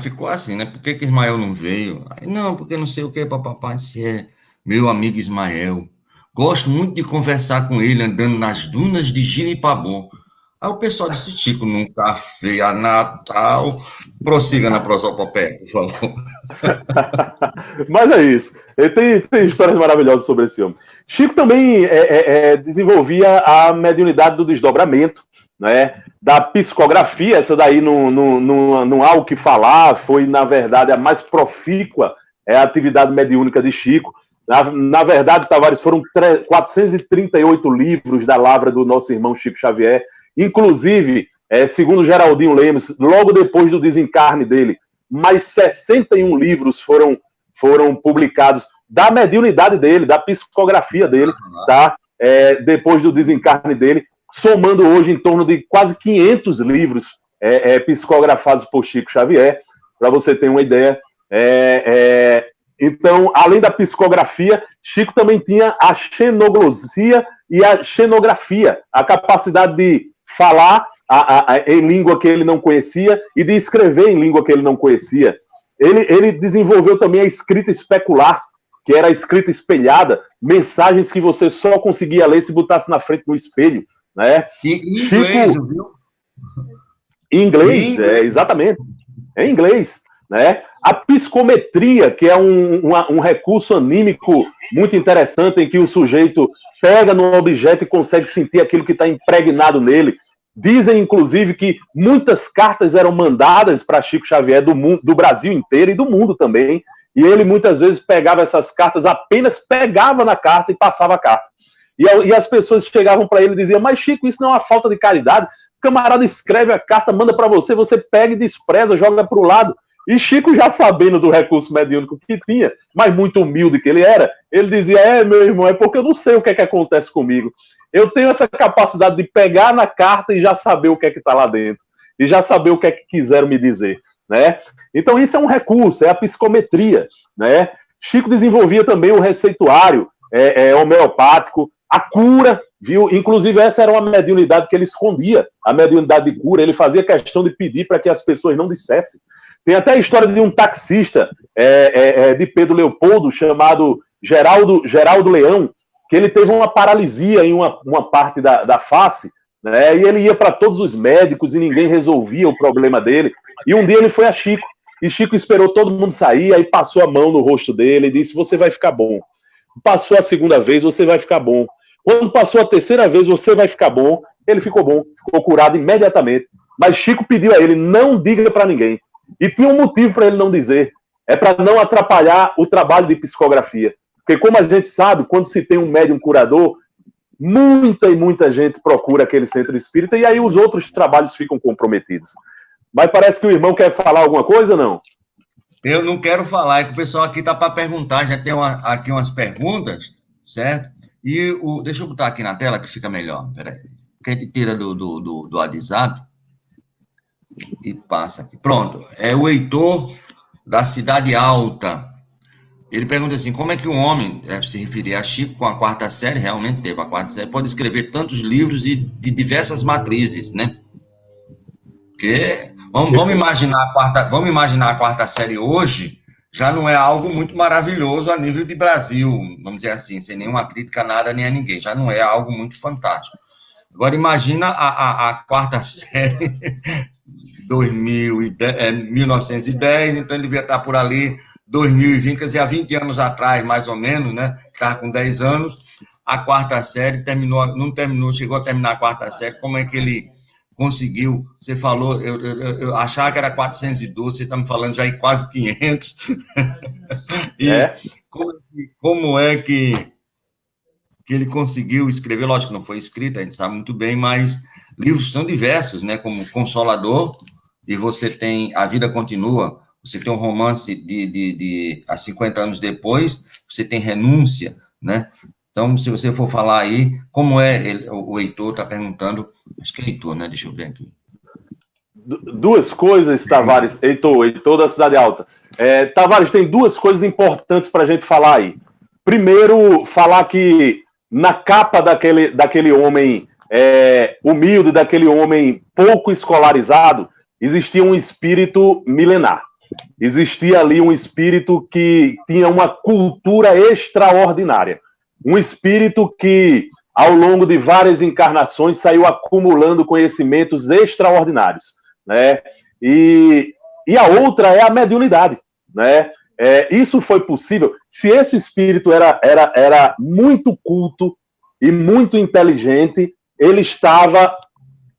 A: ficou assim, né? Por que Ismael não veio? Aí, não, porque não sei o que, papapá, disse, meu amigo Ismael. Gosto muito de conversar com ele, andando nas dunas de Ginipabu. Aí o pessoal disse, Chico, num café a Natal, prossiga na prosopopeia, por favor.
B: Mas é isso. Tem histórias maravilhosas sobre esse homem. Chico também desenvolvia a mediunidade do desdobramento, né? Da psicografia, essa daí não há o que falar, foi, na verdade, a mais profícua a atividade mediúnica de Chico. Na verdade, Tavares, foram 438 livros da lavra do nosso irmão Chico Xavier. Inclusive, segundo Geraldinho Lemos, logo depois do desencarne dele, mais 61 livros foram publicados da mediunidade dele, da psicografia dele, tá? Depois do desencarne dele, somando hoje em torno de quase 500 livros psicografados por Chico Xavier, para você ter uma ideia. Então, além da psicografia, Chico também tinha a xenoglosia e a xenografia, a capacidade de falar em língua que ele não conhecia e de escrever em língua que ele não conhecia. Ele desenvolveu também a escrita especular, que era a escrita espelhada, mensagens que você só conseguia ler se botasse na frente do espelho, né?
A: E em inglês,
B: Chico,
A: viu?
B: Em inglês, exatamente. Em inglês, né? A psicometria, que é um recurso anímico muito interessante, em que o sujeito pega no objeto e consegue sentir aquilo que está impregnado nele. Dizem, inclusive, que muitas cartas eram mandadas para Chico Xavier do Brasil inteiro e do mundo também, e ele muitas vezes pegava essas cartas, apenas pegava na carta e passava a carta. E as pessoas chegavam para ele e diziam, mas Chico, isso não é uma falta de caridade? O camarada escreve a carta, manda para você, você pega e despreza, joga para o lado. E Chico, já sabendo do recurso mediúnico que tinha, mas muito humilde que ele era, ele dizia, meu irmão, é porque eu não sei o que é que acontece comigo. Eu tenho essa capacidade de pegar na carta e já saber o que é que está lá dentro. E já saber o que é que quiseram me dizer, né? Então isso é um recurso, é a psicometria, né? Chico desenvolvia também o receituário homeopático, a cura, viu? Inclusive essa era uma mediunidade que ele escondia, a mediunidade de cura. Ele fazia questão de pedir para que as pessoas não dissessem. Tem até a história de um taxista de Pedro Leopoldo, chamado Geraldo Leão, que ele teve uma paralisia em uma parte da face, né? E ele ia para todos os médicos e ninguém resolvia o problema dele. E um dia ele foi a Chico, e Chico esperou todo mundo sair, aí passou a mão no rosto dele e disse, você vai ficar bom. Passou a segunda vez, você vai ficar bom. Quando passou a terceira vez, você vai ficar bom. Ele ficou bom, ficou curado imediatamente. Mas Chico pediu a ele, não diga para ninguém. E tinha um motivo para ele não dizer. É para não atrapalhar o trabalho de psicografia. Porque como a gente sabe, quando se tem um médium curador, muita gente procura aquele centro espírita e aí os outros trabalhos ficam comprometidos. Mas parece que o irmão quer falar alguma coisa, não?
A: Eu não quero falar, é que o pessoal aqui está para perguntar, já tem aqui umas perguntas, certo? E deixa eu botar aqui na tela que fica melhor, peraí. Que a gente tira do WhatsApp e passa aqui. Pronto, é o Heitor da Cidade Alta. Ele pergunta assim, como é que um homem, deve se referir a Chico, com a quarta série, realmente teve a quarta série, pode escrever tantos livros e de diversas matrizes, né? Porque, vamos imaginar a quarta série hoje, já não é algo muito maravilhoso a nível de Brasil, vamos dizer assim, sem nenhuma crítica a nada nem a ninguém, já não é algo muito fantástico. Agora, imagina a quarta série, 1910, então ele devia estar por ali, 2020, quer dizer, há 20 anos atrás, mais ou menos, né? Estava com 10 anos, a quarta série não terminou, chegou a terminar a quarta série, como é que ele conseguiu? Você falou, eu achava que era 412, você está me falando já em quase 500. E como é que ele conseguiu escrever? Lógico que não foi escrito, a gente sabe muito bem, mas livros são diversos, né? Como Consolador, e você tem A Vida Continua, você tem um romance de há 50 anos depois, você tem Renúncia, né? Então, se você for falar aí, como o Heitor está perguntando, acho que é Heitor, né? Deixa eu ver aqui.
B: Duas coisas, Tavares, Heitor da Cidade Alta. Tavares, tem duas coisas importantes para a gente falar aí. Primeiro, falar que na capa daquele homem humilde, daquele homem pouco escolarizado, existia um espírito milenar. Existia ali um espírito que tinha uma cultura extraordinária. Um espírito que, ao longo de várias encarnações, saiu acumulando conhecimentos extraordinários, né? E a outra é a mediunidade, né? Isso foi possível se esse espírito era muito culto e muito inteligente, ele estava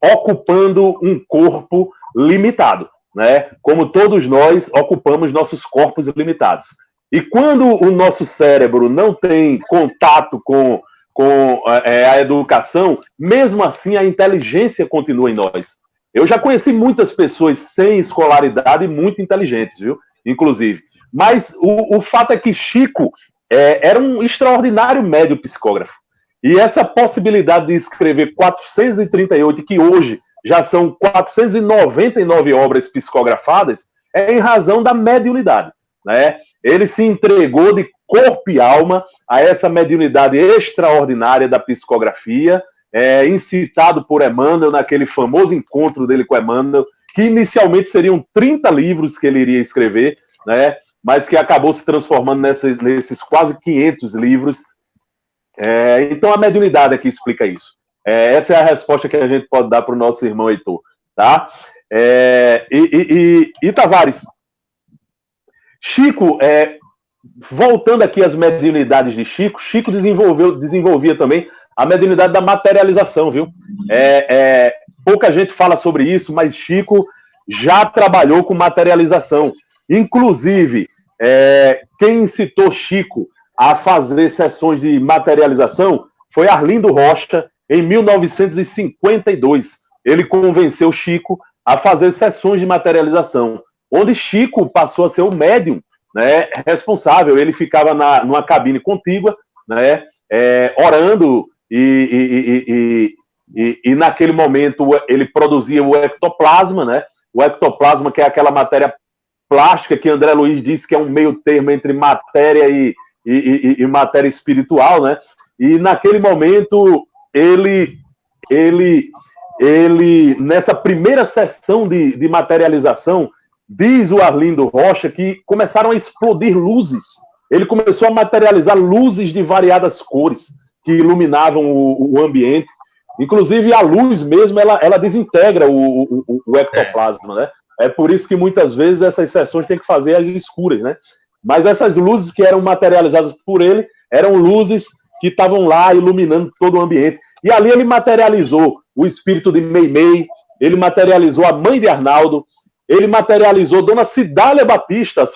B: ocupando um corpo limitado, né? Como todos nós ocupamos nossos corpos limitados. E quando o nosso cérebro não tem contato com a educação, mesmo assim a inteligência continua em nós. Eu já conheci muitas pessoas sem escolaridade muito inteligentes, viu? Inclusive. Mas o fato é que Chico era um extraordinário médium psicógrafo. E essa possibilidade de escrever 438, que hoje já são 499 obras psicografadas, é em razão da mediunidade, né? Ele se entregou de corpo e alma a essa mediunidade extraordinária da psicografia, incitado por Emmanuel naquele famoso encontro dele com Emmanuel, que inicialmente seriam 30 livros que ele iria escrever, né? Mas que acabou se transformando nesses quase 500 livros. Então a mediunidade é que explica isso. Essa é a resposta que a gente pode dar para o nosso irmão Heitor, tá? E Tavares, Chico, voltando aqui às mediunidades de Chico, Chico desenvolvia também a mediunidade da materialização, viu? Pouca gente fala sobre isso, mas Chico já trabalhou com materialização. Inclusive, quem incitou Chico a fazer sessões de materialização foi Arlindo Rocha, em 1952. Ele convenceu Chico a fazer sessões de materialização, onde Chico passou a ser o médium, né, responsável. Ele ficava numa cabine contígua, né, orando, e naquele momento ele produzia o ectoplasma, né, o ectoplasma, que é aquela matéria plástica que André Luiz disse que é um meio termo entre matéria e matéria espiritual, né? E naquele momento ele nessa primeira sessão de materialização, diz o Arlindo Rocha que começaram a explodir luzes. Ele começou a materializar luzes de variadas cores que iluminavam o ambiente. Inclusive a luz mesmo, ela desintegra o ectoplasma, né? É por isso que muitas vezes essas sessões tem que fazer às escuras, né? Mas essas luzes que eram materializadas por ele eram luzes que estavam lá iluminando todo o ambiente. E ali ele materializou o espírito de Meimei, ele materializou a mãe de Arnaldo, ele materializou Dona Cidália Batista, a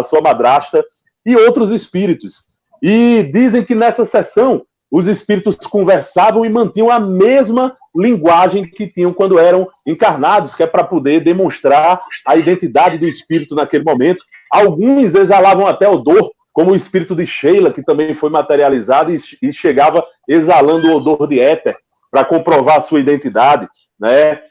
B: sua madrasta, e outros espíritos. E dizem que nessa sessão os espíritos conversavam e mantinham a mesma linguagem que tinham quando eram encarnados, que é para poder demonstrar a identidade do espírito naquele momento. Alguns exalavam até odor, como o espírito de Sheila, que também foi materializado e chegava exalando o odor de éter para comprovar a sua identidade, né?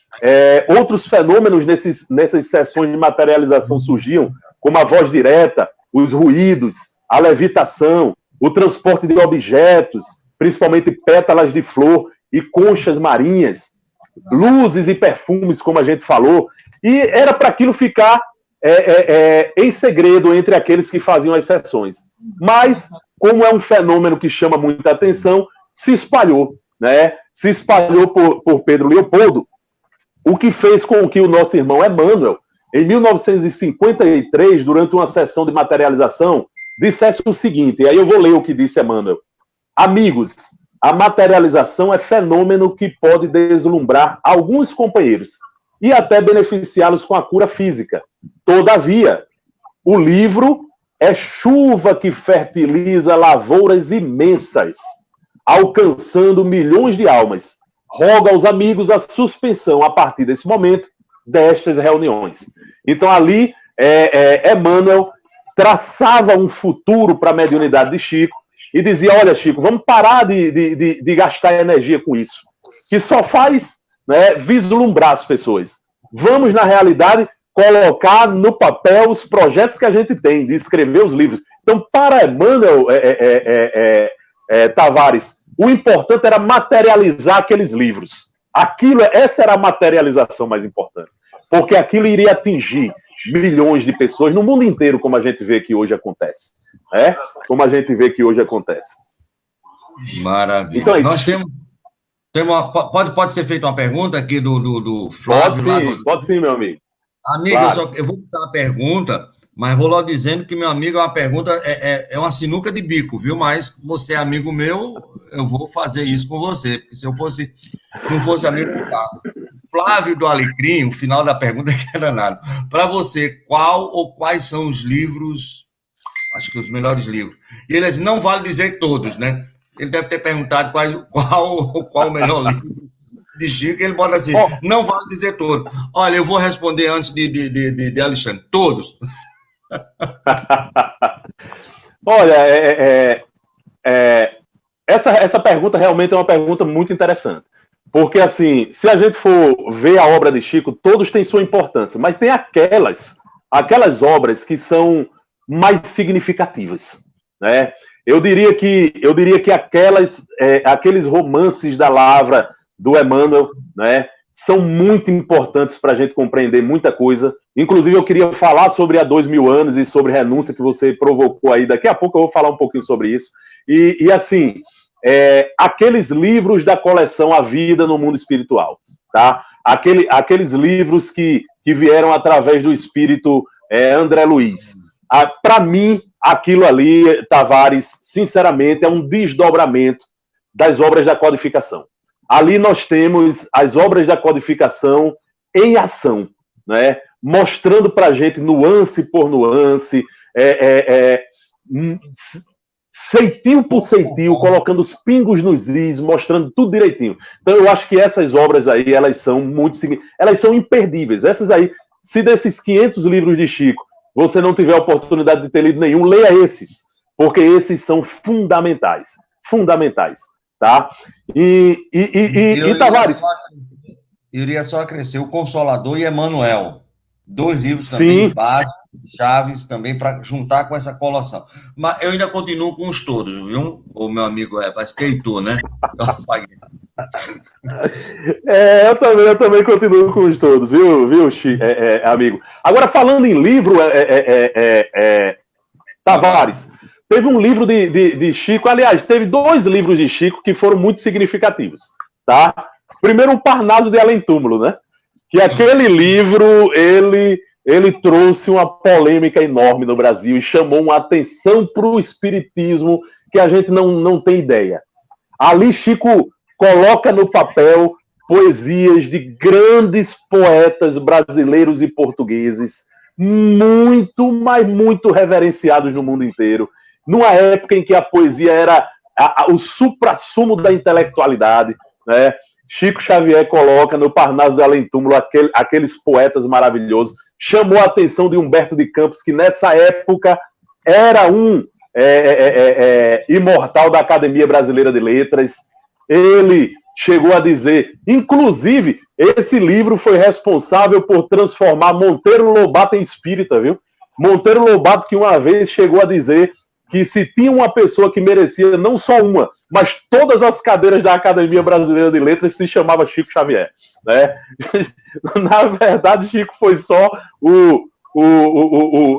B: Outros fenômenos nessas sessões de materialização surgiam, como a voz direta, os ruídos, a levitação, o transporte de objetos, principalmente pétalas de flor e conchas marinhas, luzes e perfumes, como a gente falou, e era para aquilo ficar em segredo entre aqueles que faziam as sessões. Mas, como é um fenômeno que chama muita atenção, se espalhou, né? Se espalhou por Pedro Leopoldo, o que fez com que o nosso irmão Emmanuel, em 1953, durante uma sessão de materialização, dissesse o seguinte, e aí eu vou ler o que disse Emmanuel: amigos, a materialização é fenômeno que pode deslumbrar alguns companheiros e até beneficiá-los com a cura física. Todavia, o livro é chuva que fertiliza lavouras imensas, alcançando milhões de almas. Roga aos amigos a suspensão, a partir desse momento, destas reuniões. Então, ali, Emmanuel traçava um futuro para a mediunidade de Chico e dizia: olha, Chico, vamos parar de gastar energia com isso, que só faz, né, vislumbrar as pessoas. Vamos, na realidade, colocar no papel os projetos que a gente tem, de escrever os livros. Então, para Emmanuel Tavares, o importante era materializar aqueles livros. Essa era a materialização mais importante, porque aquilo iria atingir milhões de pessoas no mundo inteiro, como a gente vê que hoje acontece. Como a gente vê que hoje acontece.
A: Maravilha.
B: Então,
A: Nós pode ser feita uma pergunta aqui do Flávio?
B: Pode sim, meu amigo.
A: Amigo, claro. Eu vou botar a pergunta, mas vou logo dizendo que, meu amigo, é uma pergunta, é uma sinuca de bico, viu? Mas você é amigo meu, eu vou fazer isso com você, porque se eu não fosse amigo do Flávio do Alecrim, o final da pergunta é danado. Para você, qual ou quais são os livros, acho que os melhores livros? E ele disse, não vale dizer todos, né? Ele deve ter perguntado qual o melhor livro de Chico, ele bota assim, não vale dizer todos. Olha, eu vou responder antes de Alexandre, todos.
B: Olha, essa pergunta realmente é uma pergunta muito interessante. Porque, assim, se a gente for ver a obra de Chico, todos têm sua importância, mas tem aquelas obras que são mais significativas, né? Eu diria que aqueles romances da Lavra, do Emmanuel, né, são muito importantes para a gente compreender muita coisa. Inclusive, eu queria falar sobre a 2000 anos e sobre renúncia que você provocou aí. Daqui a pouco eu vou falar um pouquinho sobre isso. E assim, aqueles livros da coleção A Vida no Mundo Espiritual, tá? Aqueles livros que vieram através do espírito André Luiz. Para mim, aquilo ali, Tavares, sinceramente, é um desdobramento das obras da codificação. Ali nós temos as obras da codificação em ação, né? Mostrando para a gente nuance por nuance, ceitinho por ceitinho, colocando os pingos nos is, mostrando tudo direitinho. Então eu acho que essas obras aí, elas são imperdíveis. Essas aí, se desses 500 livros de Chico, você não tiver a oportunidade de ter lido nenhum, leia esses, porque esses são fundamentais. Fundamentais. Tá? E Tavares?
A: Eu iria só acrescer o Consolador e Emmanuel. 2 livros também, básicos, chaves também, para juntar com essa colação. Mas eu ainda continuo com os todos, viu? O meu amigo parece que é Heitor, né?
B: Eu também continuo com os todos, viu amigo? Agora, falando em livro, Tavares, teve um livro de Chico, aliás, teve 2 livros de Chico que foram muito significativos, tá? Primeiro, o Parnaso de Além Túmulo, né? Que aquele livro, ele trouxe uma polêmica enorme no Brasil e chamou uma atenção para o espiritismo que a gente não tem ideia. Ali, Chico coloca no papel poesias de grandes poetas brasileiros e portugueses, muito, mas muito reverenciados no mundo inteiro, numa época em que a poesia era o suprassumo da intelectualidade, né? Chico Xavier coloca no Parnaso de Além Túmulo aqueles poetas maravilhosos, chamou a atenção de Humberto de Campos, que nessa época era um imortal da Academia Brasileira de Letras. Ele chegou a dizer, inclusive, esse livro foi responsável por transformar Monteiro Lobato em espírita, viu? Monteiro Lobato que uma vez chegou a dizer que se tinha uma pessoa que merecia não só uma, mas todas as cadeiras da Academia Brasileira de Letras, se chamava Chico Xavier, né? Na verdade, Chico foi só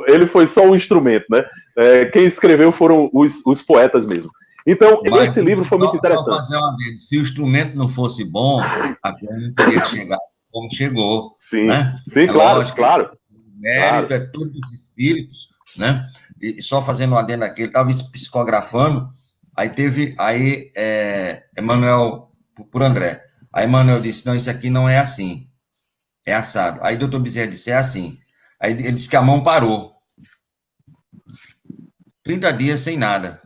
B: ele foi só um instrumento, né? Quem escreveu foram os poetas mesmo. Então, mas, esse livro foi muito interessante.
A: Se o instrumento não fosse bom, a coisa não teria chegado como chegou.
B: Sim,
A: né?
B: Sim, claro.
A: O mérito é tudo dos espíritos, né? E só fazendo um adendo aqui, ele estava psicografando, aí Emmanuel, por André, aí Emmanuel disse, não, isso aqui não é assim, é assado. Aí o doutor Bezerra disse, é assim. Aí ele disse que a mão parou. 30 dias sem nada.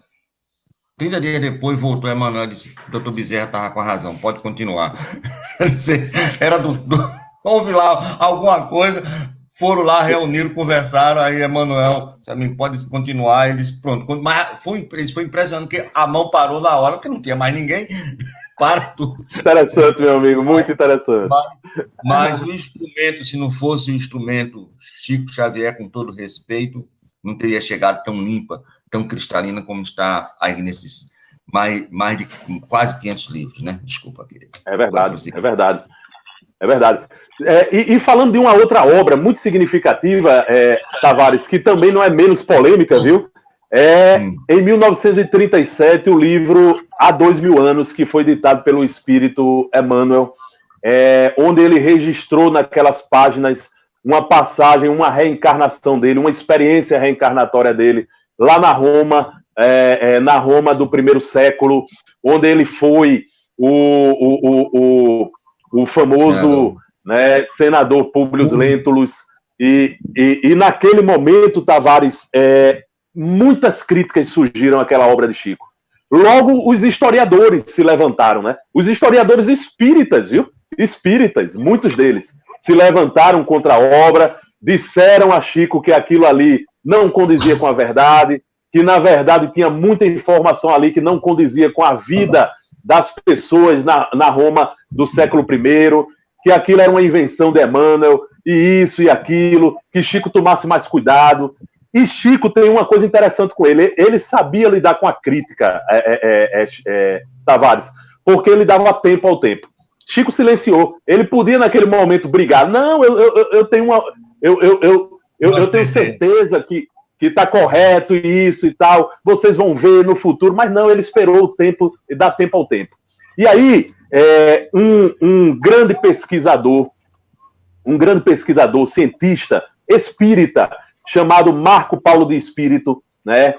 A: 30 dias depois voltou Emmanuel e disse, doutor Bezerra estava com a razão, pode continuar. Era houve lá alguma coisa... Foram lá, reuniram, conversaram, aí Emmanuel, sabe, pode continuar, eles, pronto. Mas foi impressionante que a mão parou na hora, porque não tinha mais ninguém, para tudo.
B: Interessante, meu amigo, muito interessante.
A: Mas o instrumento, se não fosse o instrumento Chico Xavier, com todo respeito, não teria chegado tão limpa, tão cristalina como está aí nesses mais de quase 500 livros, né? Desculpa, querido.
B: É verdade. É verdade. E falando de uma outra obra muito significativa, Tavares, que também não é menos polêmica, viu? Em 1937, o livro Há 2000 anos, que foi ditado pelo Espírito Emmanuel, onde ele registrou naquelas páginas uma passagem, uma reencarnação dele, uma experiência reencarnatória dele, lá na Roma do primeiro século, onde ele foi o famoso senador Públio Lentulus, e naquele momento, Tavares, muitas críticas surgiram àquela obra de Chico. Logo, os historiadores se levantaram, né? Os historiadores espíritas, viu? Espíritas, muitos deles, se levantaram contra a obra, disseram a Chico que aquilo ali não condizia com a verdade, que, na verdade, tinha muita informação ali que não condizia com a vida das pessoas na Roma do século I, que aquilo era uma invenção de Emmanuel, e isso e aquilo, que Chico tomasse mais cuidado. E Chico tem uma coisa interessante com ele. Ele sabia lidar com a crítica, Tavares, porque ele dava tempo ao tempo. Chico silenciou. Ele podia, naquele momento, brigar. Não, eu tenho eu tenho certeza que está correto isso e tal. Vocês vão ver no futuro. Mas não, ele esperou o tempo e dá tempo ao tempo. E aí, um grande pesquisador, cientista, espírita, chamado Marco Paulo de Espírito, né?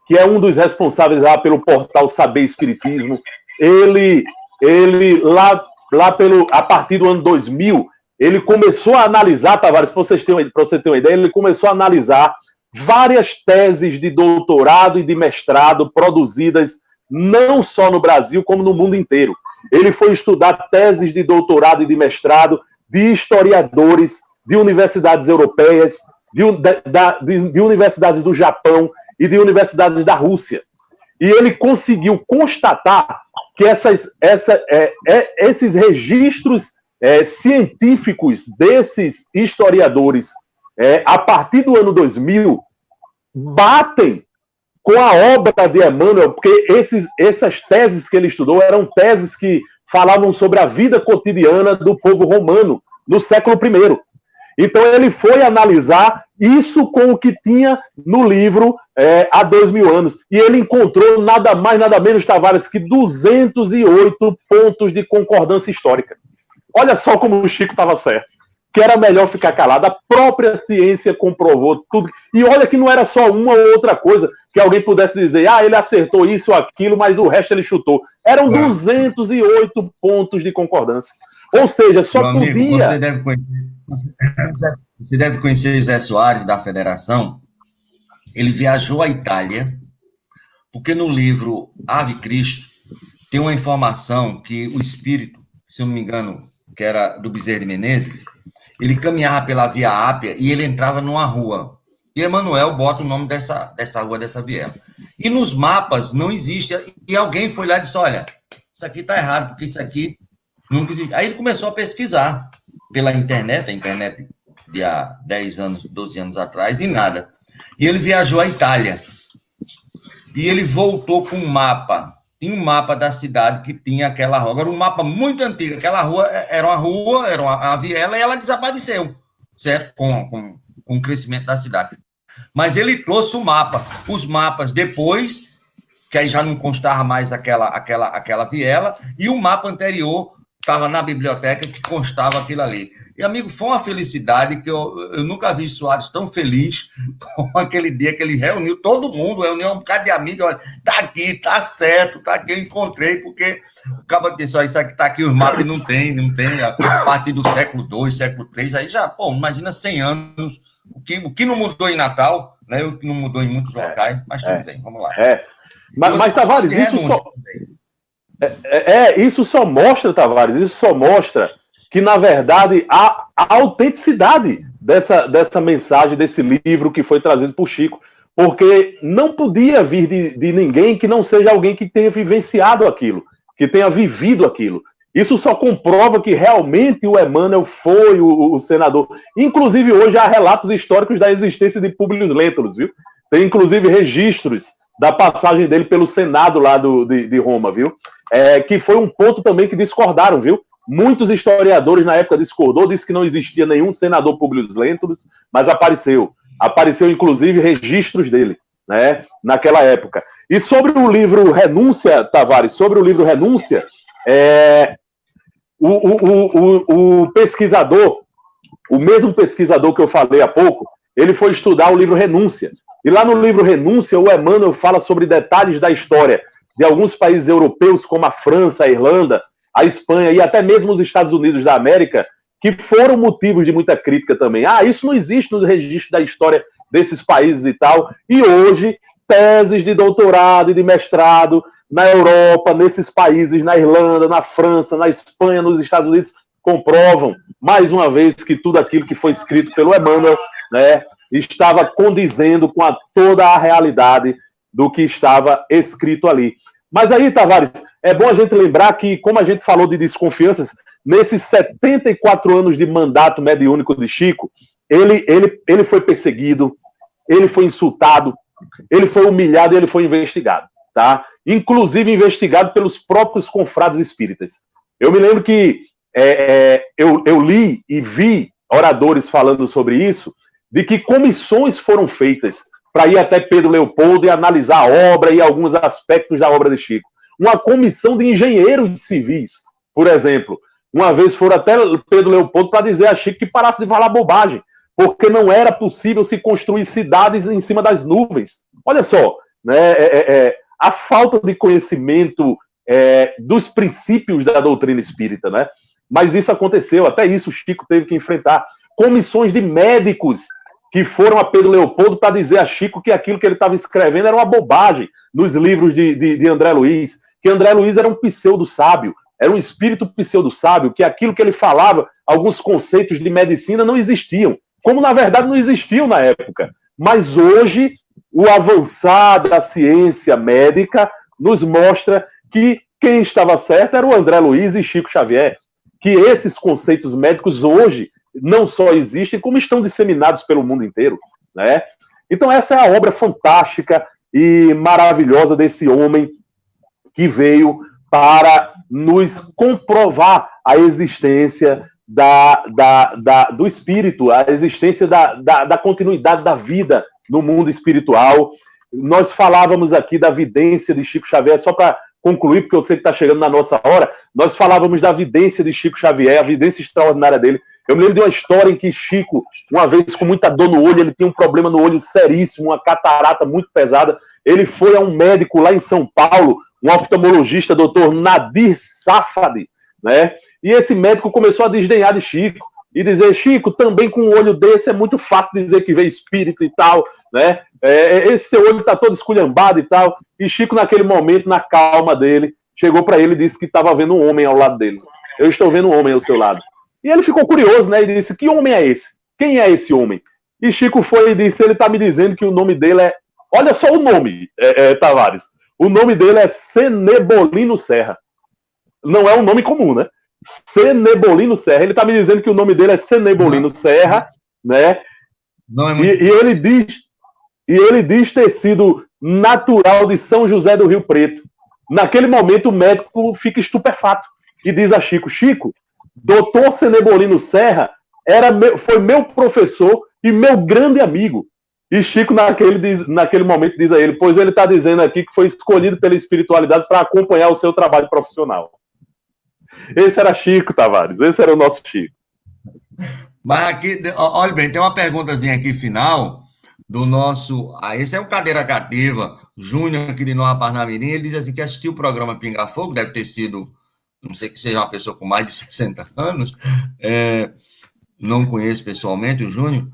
B: Que é um dos responsáveis lá pelo portal Saber Espiritismo. Ele a partir do ano 2000, ele começou a analisar, Tavares, para você ter uma ideia, ele começou a analisar várias teses de doutorado e de mestrado produzidas não só no Brasil, como no mundo inteiro. Ele foi estudar teses de doutorado e de mestrado de historiadores de universidades europeias, de universidades do Japão e de universidades da Rússia. E ele conseguiu constatar que esses registros científicos desses historiadores, a partir do ano 2000, batem com a obra de Emmanuel, porque essas teses que ele estudou eram teses que falavam sobre a vida cotidiana do povo romano no século I. Então, ele foi analisar isso com o que tinha no livro Há 2000 anos. E ele encontrou nada mais, nada menos, Tavares, que 208 pontos de concordância histórica. Olha só como o Chico estava certo. Que era melhor ficar calado. A própria ciência comprovou tudo. E olha que não era só uma ou outra coisa que alguém pudesse dizer, ele acertou isso ou aquilo, mas o resto ele chutou. Eram 208 pontos de concordância. Ou seja, só
A: Meu amigo,
B: podia...
A: Você deve conhecer José Soares, da Federação. Ele viajou à Itália, porque no livro Ave Cristo tem uma informação que o espírito, se eu não me engano, que era do Bezerra de Menezes, ele caminhava pela Via Ápia e ele entrava numa rua. E Emmanuel bota o nome dessa rua, dessa viela. E nos mapas não existe. E alguém foi lá e disse, olha, isso aqui está errado, porque isso aqui nunca existe. Aí ele começou a pesquisar pela internet, a internet de há 10 anos, 12 anos atrás, e nada. E ele viajou à Itália. E ele voltou com um mapa. Tinha um mapa da cidade que tinha aquela rua. Agora, um mapa muito antigo. Aquela rua, era uma viela, e ela desapareceu, certo? Com o crescimento da cidade. Mas ele trouxe o mapa. Os mapas depois, que aí já não constava mais aquela viela, e o mapa anterior estava na biblioteca que constava aquilo ali. E, amigo, foi uma felicidade que eu nunca vi Soares tão feliz com aquele dia que ele reuniu todo mundo, reuniu um bocado de amigos, olha, tá aqui, tá certo, tá aqui, eu encontrei, porque o cara disse, isso aqui tá aqui, os mapas não tem, a partir do século II, século III, aí já, imagina 100 anos, o que não mudou em Natal, né, o que não mudou em muitos locais, mas tudo bem, vamos lá.
B: Mas Tavares, isso só mostra, Tavares, que, na verdade, a autenticidade dessa mensagem, desse livro que foi trazido por Chico, porque não podia vir de ninguém que não seja alguém que tenha vivenciado aquilo, que tenha vivido aquilo. Isso só comprova que realmente o Emmanuel foi o senador. Inclusive, hoje há relatos históricos da existência de Públio Lentulus, viu? Tem, inclusive, registros da passagem dele pelo Senado lá de Roma, viu? Que foi um ponto também que discordaram, viu? Muitos historiadores na época discordou, disse que não existia nenhum senador Públio Lentulus, mas apareceu. Apareceu, inclusive, registros dele, né, naquela época. E sobre o livro Renúncia, Tavares, sobre o livro Renúncia, o pesquisador, o mesmo pesquisador que eu falei há pouco, ele foi estudar o livro Renúncia. E lá no livro Renúncia, o Emmanuel fala sobre detalhes da história de alguns países europeus, como a França, a Irlanda, a Espanha e até mesmo os Estados Unidos da América, que foram motivos de muita crítica também. Isso não existe nos registros da história desses países e tal. E hoje, teses de doutorado e de mestrado na Europa, nesses países, na Irlanda, na França, na Espanha, nos Estados Unidos, comprovam, mais uma vez, que tudo aquilo que foi escrito pelo Emmanuel, né, estava condizendo com toda a realidade do que estava escrito ali. Mas aí, Tavares, é bom a gente lembrar que, como a gente falou de desconfianças, nesses 74 anos de mandato mediúnico de Chico, ele foi perseguido, ele foi insultado, ele foi humilhado e ele foi investigado, tá? Inclusive investigado pelos próprios confrades espíritas. Eu me lembro que eu li e vi oradores falando sobre isso, de que comissões foram feitas para ir até Pedro Leopoldo e analisar a obra e alguns aspectos da obra de Chico. Uma comissão de engenheiros civis, por exemplo, uma vez foram até Pedro Leopoldo para dizer a Chico que parasse de falar bobagem, porque não era possível se construir cidades em cima das nuvens. Olha só, né, a falta de conhecimento dos princípios da doutrina espírita, né? Mas isso aconteceu, até isso Chico teve que enfrentar. Comissões de médicos que foram a Pedro Leopoldo para dizer a Chico que aquilo que ele estava escrevendo era uma bobagem nos livros de André Luiz, que André Luiz era um pseudo-sábio, era um espírito pseudo-sábio, que aquilo que ele falava, alguns conceitos de medicina não existiam, como na verdade não existiam na época. Mas hoje, o avançar da ciência médica nos mostra que quem estava certo era o André Luiz e Chico Xavier, que esses conceitos médicos hoje não só existem, como estão disseminados pelo mundo inteiro, né? Então essa é a obra fantástica e maravilhosa desse homem que veio para nos comprovar a existência do espírito, a existência da continuidade da vida no mundo espiritual. Nós falávamos aqui da vidência de Chico Xavier, só para concluir, porque eu sei que está chegando na nossa hora, nós falávamos da vidência de Chico Xavier, a vidência extraordinária dele. Eu me lembro de uma história em que Chico, uma vez com muita dor no olho, ele tinha um problema no olho seríssimo, uma catarata muito pesada, ele foi a um médico lá em São Paulo, um oftalmologista, doutor Nadir Safadi, né? E esse médico começou a desdenhar de Chico, e dizer, Chico, também com um olho desse é muito fácil dizer que vê espírito e tal, né? Esse seu olho está todo esculhambado e tal. E Chico, naquele momento, na calma dele, chegou para ele e disse que estava vendo um homem ao lado dele. Eu estou vendo um homem ao seu lado. E ele ficou curioso, né? E disse, que homem é esse? Quem é esse homem? E Chico foi e disse, ele está me dizendo que o nome dele é... Olha só o nome, Tavares. O nome dele é Cenebolino Serra. Não é um nome comum, né? Cenebolino Serra. Ele está me dizendo que o nome dele é Cenebolino Serra, né? Não é muito... e ele diz ter sido natural de São José do Rio Preto. Naquele momento, o médico fica estupefato e diz a Chico, Chico, doutor Cenebolino Serra foi meu professor e meu grande amigo. E Chico, naquele momento, diz a ele, pois ele está dizendo aqui que foi escolhido pela espiritualidade para acompanhar o seu trabalho profissional. Esse era Chico, Tavares, esse era o nosso Chico.
A: Mas aqui, olha bem, tem uma perguntazinha aqui final do nosso... esse é um cadeira cativa, Júnior, aqui de Nova Parnamirim, ele diz assim, que assistiu o programa Pinga Fogo, deve ter sido, não sei que seja uma pessoa com mais de 60 anos, não conheço pessoalmente o Júnior,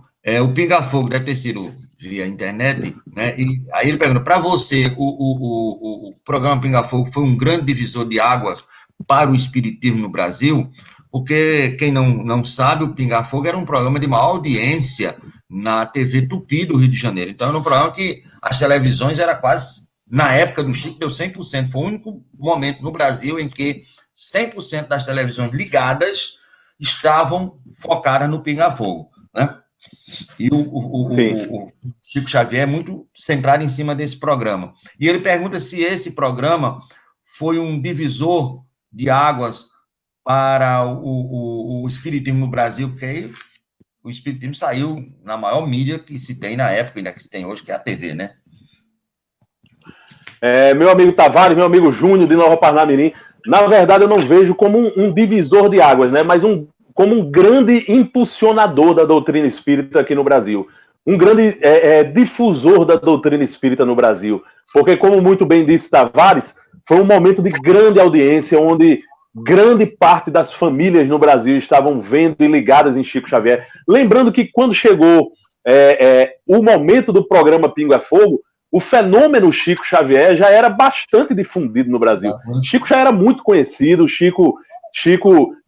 A: o Pinga Fogo deve ter sido via internet, né? E aí ele pergunta, para você, o programa Pinga Fogo foi um grande divisor de águas para o espiritismo no Brasil? Porque quem não sabe, o Pinga Fogo era um programa de maior audiência na TV Tupi do Rio de Janeiro. Então era um programa que as televisões era quase, na época do Chico, deu 100%. Foi o único momento no Brasil em que 100% das televisões ligadas estavam focadas no Pinga Fogo, né? E o Chico Xavier é muito centrado em cima desse programa. E ele pergunta se esse programa foi um divisor de águas para o espiritismo no Brasil, porque aí o espiritismo saiu na maior mídia que se tem na época, ainda que se tem hoje, que é a TV, né?
B: Meu amigo Tavares, meu amigo Júnior de Nova Parnamirim, na verdade eu não vejo como um divisor de águas, né? Mas como um grande impulsionador da doutrina espírita aqui no Brasil. Um grande difusor da doutrina espírita no Brasil. Porque, como muito bem disse Tavares, foi um momento de grande audiência, onde grande parte das famílias no Brasil estavam vendo e ligadas em Chico Xavier. Lembrando que quando chegou o momento do programa Pingo é Fogo, o fenômeno Chico Xavier já era bastante difundido no Brasil. Chico já era muito conhecido, Chico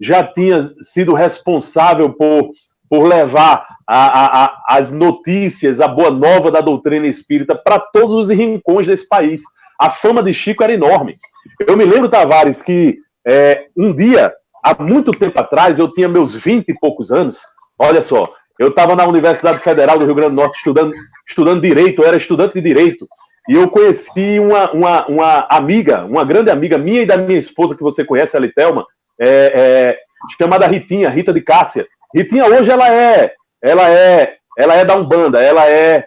B: já tinha sido responsável por levar as notícias, a boa nova da doutrina espírita para todos os rincões desse país. A fama de Chico era enorme. Eu me lembro, Tavares, que um dia, há muito tempo atrás, eu tinha meus 20 e poucos anos, olha só, eu estava na Universidade Federal do Rio Grande do Norte estudando Direito, eu era estudante de Direito, e eu conheci uma amiga, uma grande amiga minha e da minha esposa, que você conhece, a Litelma, chamada Ritinha, Rita de Cássia. Ritinha hoje ela é da Umbanda, ela é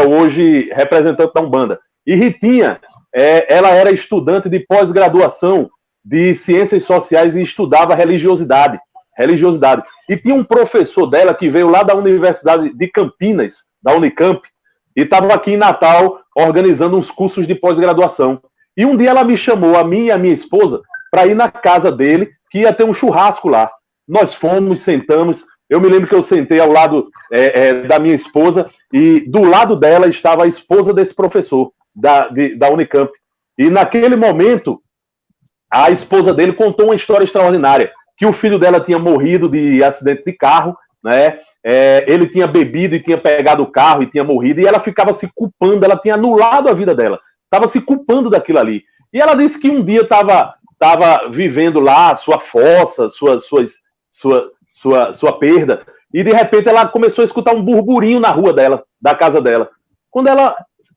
B: hoje representante da Umbanda. E Ritinha, ela era estudante de pós-graduação de Ciências Sociais e estudava religiosidade. E tinha um professor dela que veio lá da Universidade de Campinas, da Unicamp, e estava aqui em Natal organizando uns cursos de pós-graduação. E um dia ela me chamou, a mim e a minha esposa, para ir na casa dele, que ia ter um churrasco lá. Nós fomos, sentamos. Eu me lembro que eu sentei ao lado da minha esposa, e do lado dela estava a esposa desse professor da Unicamp. E naquele momento, a esposa dele contou uma história extraordinária, que o filho dela tinha morrido de acidente de carro, né? Ele tinha bebido e tinha pegado o carro e tinha morrido, e ela ficava se culpando, ela tinha anulado a vida dela, estava se culpando daquilo ali. E ela disse que um dia estava vivendo lá a sua fossa, sua perda, e de repente ela começou a escutar um burburinho na rua dela, da casa dela. Quando ela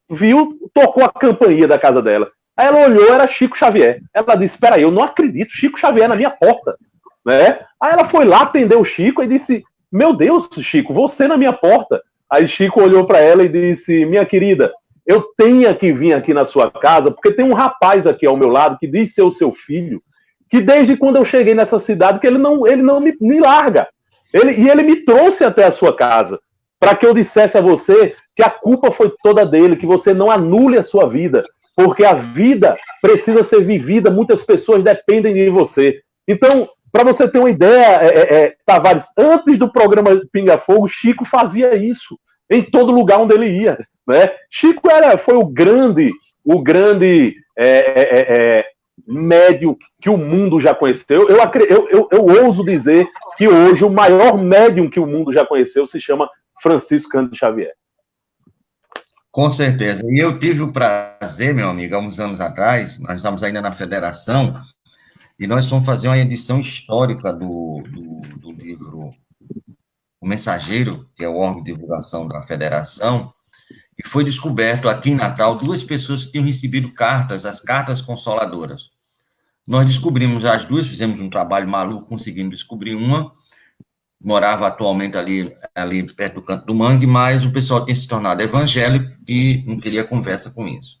B: viu, tocou a campainha da casa dela. Aí ela olhou, era Chico Xavier. Ela disse, espera aí, eu não acredito, Chico Xavier na minha porta. Né? Aí ela foi lá, atendeu o Chico e disse, meu Deus, Chico, você na minha porta. Aí Chico olhou para ela e disse, minha querida, eu tenho que vir aqui na sua casa, porque tem um rapaz aqui ao meu lado que diz ser o seu filho, que desde quando eu cheguei nessa cidade, que ele não me larga. Ele me trouxe até a sua casa, para que eu dissesse a você que a culpa foi toda dele, que você não anule a sua vida, porque a vida precisa ser vivida, muitas pessoas dependem de você. Então, para você ter uma ideia, Tavares, antes do programa Pinga Fogo, Chico fazia isso, em todo lugar onde ele ia. Né? Chico foi o grande médium que o mundo já conheceu. Eu ouso dizer que hoje o maior médium que o mundo já conheceu se chama Francisco Cândido Xavier.
A: Com certeza. E eu tive o prazer, meu amigo, há uns anos atrás, nós estamos ainda na federação, e nós fomos fazer uma edição histórica do livro O Mensageiro, que é o órgão de divulgação da federação, e foi descoberto aqui em Natal 2 pessoas que tinham recebido cartas, as cartas consoladoras. Nós descobrimos as 2, fizemos um trabalho maluco, conseguimos descobrir uma, morava atualmente ali perto do Canto do Mangue, mas o pessoal tinha se tornado evangélico e não queria conversa com isso.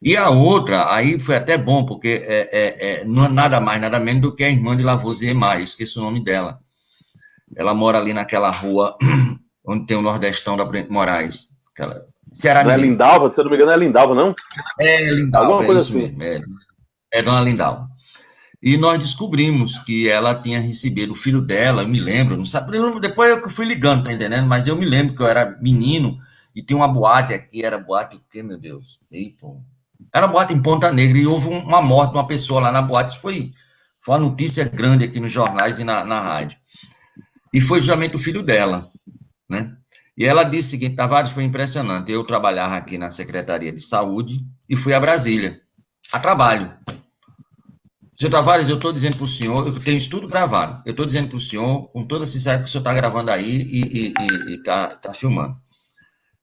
A: E a outra, aí foi até bom, porque não é nada mais, nada menos do que a irmã de Lavoisier Maia, esqueci o nome dela. Ela mora ali naquela rua onde tem o Nordestão da Prudente Moraes. Ceará.
B: Não é Lindalva? Se eu não me engano, é Lindalva, não?
A: É Lindalva,
B: alguma coisa assim.
A: Mesmo, é Dona Lindalva. E nós descobrimos que ela tinha recebido o filho dela, eu me lembro, não sabe, depois eu fui ligando, tá entendendo? Mas eu me lembro que eu era menino e tinha uma boate aqui, era boate o quê, meu Deus? Eita. Era boate em Ponta Negra e houve uma morte de uma pessoa lá na boate. Foi uma notícia grande aqui nos jornais e na rádio. E foi justamente o filho dela, né? E ela disse o seguinte, Tavares, foi impressionante. Eu trabalhava aqui na Secretaria de Saúde e fui a Brasília, a trabalho. Seu Tavares, eu estou dizendo para o senhor, eu tenho isso tudo gravado, eu estou dizendo para o senhor, com toda a sinceridade, que o senhor está gravando aí e está filmando.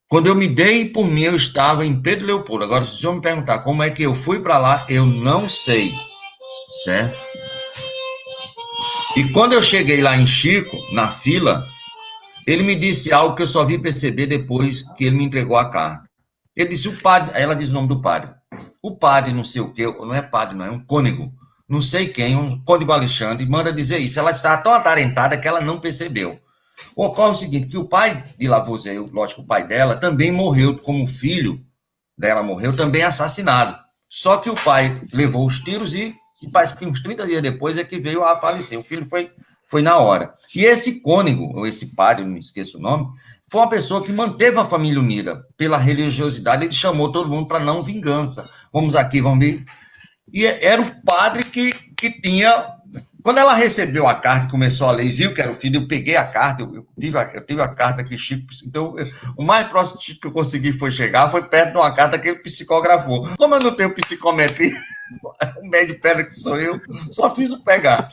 A: Quando eu me dei por mim, eu estava em Pedro Leopoldo. Agora, se o senhor me perguntar como é que eu fui para lá, eu não sei, certo? E quando eu cheguei lá em Chico, na fila, ele me disse algo que eu só vim perceber depois que ele me entregou a carta. Ele disse, o padre, aí ela diz o nome do padre. O padre, não sei o quê, não é padre, não, é um cônego, não sei quem, um cônego Alexandre, manda dizer isso. Ela estava tão atarentada que ela não percebeu. Ocorre o seguinte, que o pai de Lavoisier, lógico, o pai dela, também morreu, como o filho dela morreu, também assassinado. Só que o pai levou os tiros e parece que uns 30 dias depois é que veio a falecer. O filho foi na hora. E esse cônego, ou esse padre, não me esqueço o nome, foi uma pessoa que manteve a família unida pela religiosidade. Ele chamou todo mundo para não vingança. Vamos aqui, vamos ver. E era o padre que tinha... Quando ela recebeu a carta e começou a ler e viu que era o filho, eu peguei a carta, eu tive a carta que Chico... Então, o mais próximo que eu consegui foi perto de uma carta que ele psicografou. Como eu não tenho psicometria, o médio pedra que sou eu, só fiz o pegar.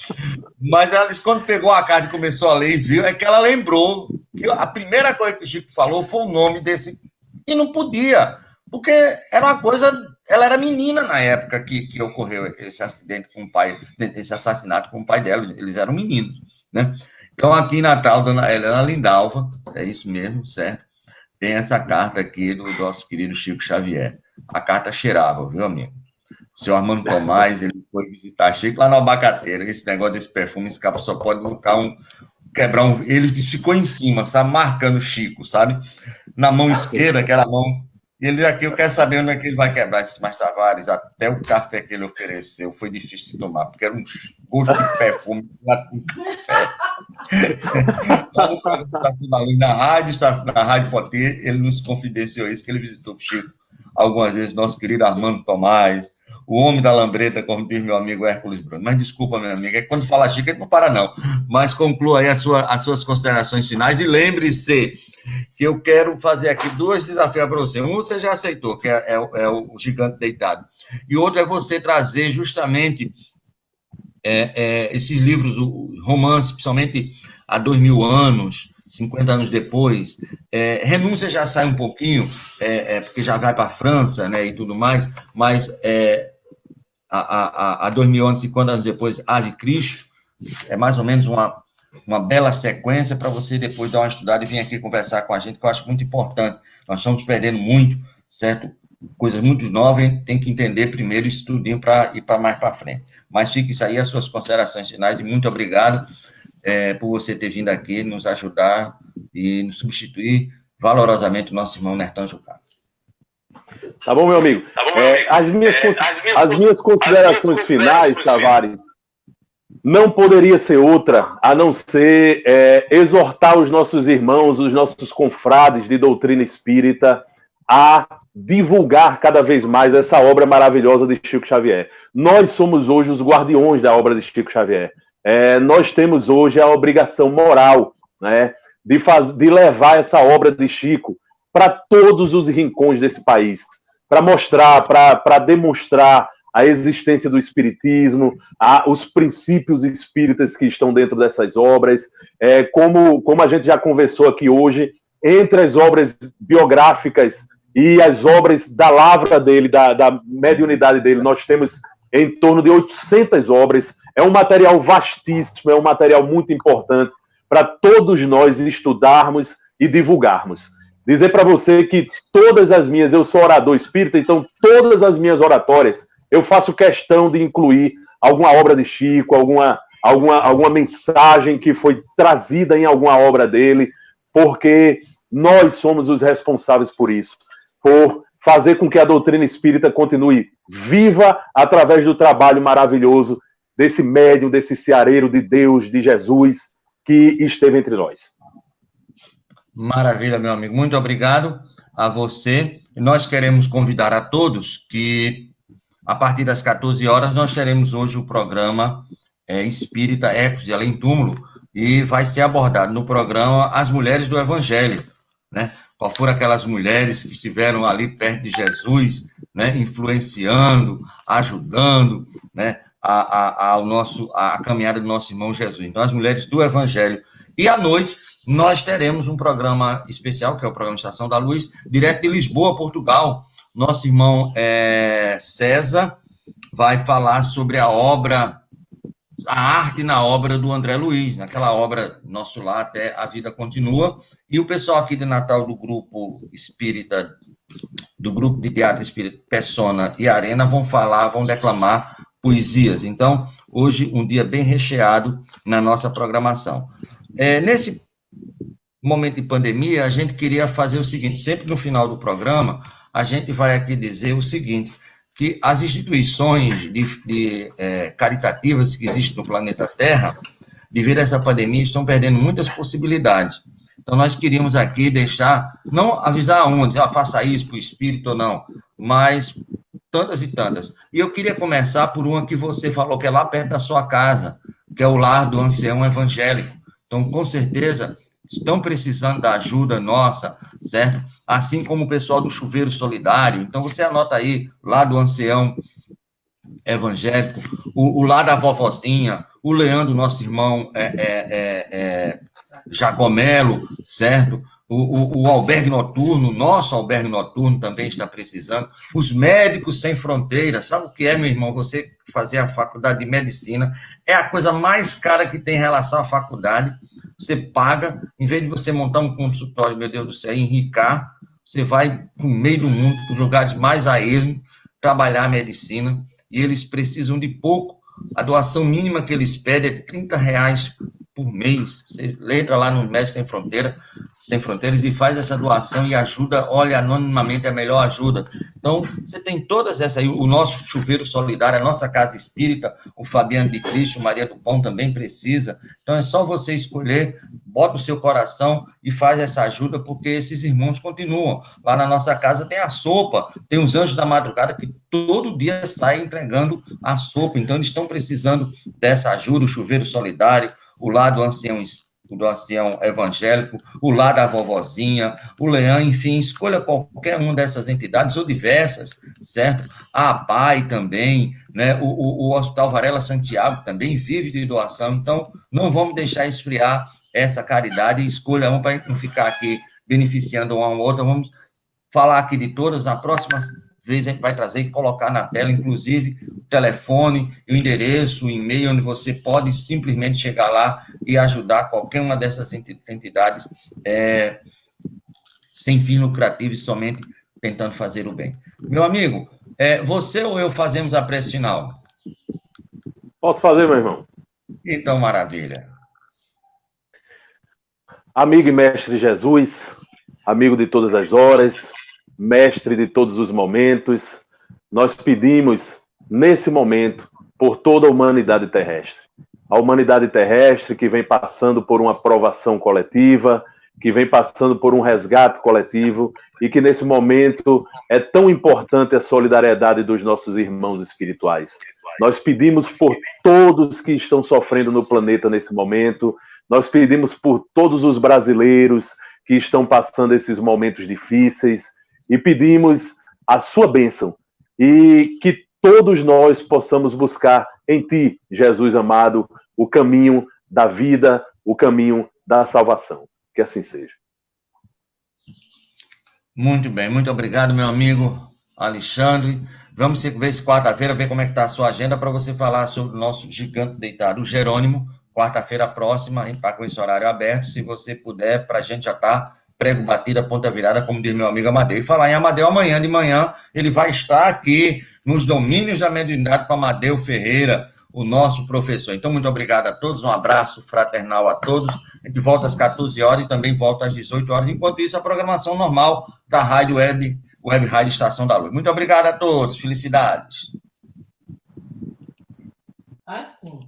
A: Mas ela disse, quando pegou a carta e começou a ler e viu, é que ela lembrou que a primeira coisa que o Chico falou foi o nome desse... E não podia, porque era uma coisa... Ela era menina na época que ocorreu esse acidente com o pai, esse assassinato com o pai dela, eles eram meninos, né? Então, aqui em Natal, dona Helena Lindalva, é isso mesmo, certo? Tem essa carta aqui do nosso querido Chico Xavier. A carta cheirava, viu, amigo? O senhor Armando Tomás, ele foi visitar Chico lá no Abacateiro. Esse negócio desse perfume, esse cabo só pode quebrar um... Ele ficou em cima, sabe? Marcando Chico, sabe? Na mão esquerda, aquela mão... Ele aqui, eu quero saber onde é que ele vai quebrar esses mais Tavares. Até o café que ele ofereceu foi difícil de tomar, porque era um gosto de perfume lá com café. Lá no programa Estação da Luz, na Rádio Potter, ele nos confidenciou isso, que ele visitou o Chico algumas vezes, nosso querido Armando Tomás, o homem da lambreta, como diz meu amigo Hércules Bruno. Mas desculpa, meu amigo, é que quando fala Chico, ele não para, não. Mas conclua aí as suas considerações finais e lembre-se que eu quero fazer aqui 2 desafios para você. Um você já aceitou, que é o Gigante Deitado. E outro é você trazer justamente esses livros, romances, principalmente há 2000 anos, 50 anos depois. Renúncia já sai um pouquinho, porque já vai para a França, né, e tudo mais, mas há 2000 anos, 50 anos depois, Ave Cristo, é mais ou menos uma bela sequência para você depois dar uma estudada e vir aqui conversar com a gente, que eu acho muito importante. Nós estamos perdendo muito, certo? Coisas muito novas, tem que entender primeiro esse estudinho para ir mais para frente. Mas fique isso aí, as suas considerações finais, e muito obrigado por você ter vindo aqui nos ajudar e nos substituir valorosamente o nosso irmão Nertão Jucá.
B: Tá bom, meu amigo? As minhas considerações finais, Tavares, não poderia ser outra a não ser exortar os nossos irmãos, os nossos confrades de doutrina espírita a divulgar cada vez mais essa obra maravilhosa de Chico Xavier. Nós somos hoje os guardiões da obra de Chico Xavier. Nós temos hoje a obrigação moral, né, de levar essa obra de Chico para todos os rincões desse país, para mostrar, para demonstrar a existência do espiritismo, os princípios espíritas que estão dentro dessas obras, como a gente já conversou aqui hoje, entre as obras biográficas e as obras da lavra dele, da mediunidade dele, nós temos em torno de 800 obras. É um material vastíssimo, é um material muito importante para todos nós estudarmos e divulgarmos. Dizer para você que eu sou orador espírita, então todas as minhas oratórias eu faço questão de incluir alguma obra de Chico, alguma mensagem que foi trazida em alguma obra dele, porque nós somos os responsáveis por isso, por fazer com que a doutrina espírita continue viva através do trabalho maravilhoso desse médium, desse ceareiro de Deus, de Jesus, que esteve entre nós.
A: Maravilha, meu amigo. Muito obrigado a você. Nós queremos convidar a todos que, a partir das 14 horas, nós teremos hoje o programa Espírita Ecos de Além Túmulo, e vai ser abordado no programa as mulheres do Evangelho, né? Qual foram aquelas mulheres que estiveram ali perto de Jesus, né? Influenciando, ajudando, né? A caminhada do nosso irmão Jesus. Então, as mulheres do Evangelho. E à noite, nós teremos um programa especial, que é o programa Estação da Luz, direto de Lisboa, Portugal. Nosso irmão César vai falar sobre a obra a arte na obra do André Luiz, naquela obra Nosso Lar Até a Vida Continua, e o pessoal aqui de Natal do grupo espírita, do grupo de teatro espírita Persona e Arena vão falar, vão declamar poesias. Então, hoje um dia bem recheado na nossa programação. Nesse momento de pandemia, a gente queria fazer o seguinte, sempre no final do programa, a gente vai aqui dizer o seguinte, que as instituições caritativas que existem no planeta Terra, devido a essa pandemia, estão perdendo muitas possibilidades. Então, nós queríamos aqui deixar, não avisar onde, faça isso para o espírito ou não, mas tantas e tantas. E eu queria começar por uma que você falou, que é lá perto da sua casa, que é o Lar do Ancião Evangélico. Então, com certeza, estão precisando da ajuda nossa, certo? Assim como o pessoal do Chuveiro Solidário. Então, você anota aí, lá do Ancião Evangélico, o lá da vovozinha, o Leandro, nosso irmão Jacomelo, certo? O albergue noturno, nosso albergue noturno também está precisando. Os médicos sem fronteiras, sabe o que é, meu irmão? Você fazer a faculdade de medicina é a coisa mais cara que tem em relação à faculdade. Você paga, em vez de você montar um consultório, meu Deus do céu, enricar, você vai para o meio do mundo, para os lugares mais a ermo, trabalhar a medicina, e eles precisam de pouco. A doação mínima que eles pedem é R$30 por mês. Você entra lá no Médicos Sem Fronteiras e faz essa doação e ajuda, olha, anonimamente é a melhor ajuda. Então, você tem todas essas aí, o nosso Chuveiro Solidário, a nossa Casa Espírita, o Fabiano de Cristo, Maria do Pão também precisa. Então, é só você escolher, bota o seu coração e faz essa ajuda, porque esses irmãos continuam. Lá na nossa casa tem a sopa, tem os Anjos da Madrugada que todo dia saem entregando a sopa. Então, eles estão precisando dessa ajuda, o Chuveiro Solidário, o Lar do Ancião Evangélico, o Lar da Vovozinha, o Leão, enfim, escolha qualquer uma dessas entidades, ou diversas, certo? A APAI também, né? O Hospital Varela Santiago também vive de doação, então não vamos deixar esfriar essa caridade e escolha uma para não ficar aqui beneficiando uma ou outra, vamos falar aqui de todas, na próxima vez a gente vai trazer e colocar na tela, inclusive, o telefone, o endereço, o e-mail, onde você pode simplesmente chegar lá e ajudar qualquer uma dessas entidades sem fim lucrativo e somente tentando fazer o bem. Meu amigo, você ou eu fazemos a prece final?
B: Posso fazer, meu irmão?
A: Então, maravilha.
B: Amigo e mestre Jesus, amigo de todas as horas, mestre de todos os momentos, nós pedimos, nesse momento, por toda a humanidade terrestre. A humanidade terrestre que vem passando por uma provação coletiva, que vem passando por um resgate coletivo e que, nesse momento, é tão importante a solidariedade dos nossos irmãos espirituais. Nós pedimos por todos que estão sofrendo no planeta nesse momento, nós pedimos por todos os brasileiros que estão passando esses momentos difíceis, e pedimos a sua bênção, e que todos nós possamos buscar em Ti, Jesus amado, o caminho da vida, o caminho da salvação. Que assim seja.
A: Muito bem, muito obrigado, meu amigo Alexandre. Vamos ver se quarta-feira, ver como é que está a sua agenda para você falar sobre o nosso gigante deitado, o Jerônimo. Quarta-feira próxima, a gente está com esse horário aberto. Se você puder, para a gente já está prego batida, ponta virada, como diz meu amigo Amadeu. E falar em Amadeu, amanhã de manhã, ele vai estar aqui nos domínios da mediunidade com Amadeu Ferreira, o nosso professor. Então, muito obrigado a todos, um abraço fraternal a todos. A gente volta às 14 horas e também volta às 18 horas. Enquanto isso, a programação normal da Rádio Web Rádio Estação da Luz. Muito obrigado a todos, felicidades.
C: Assim.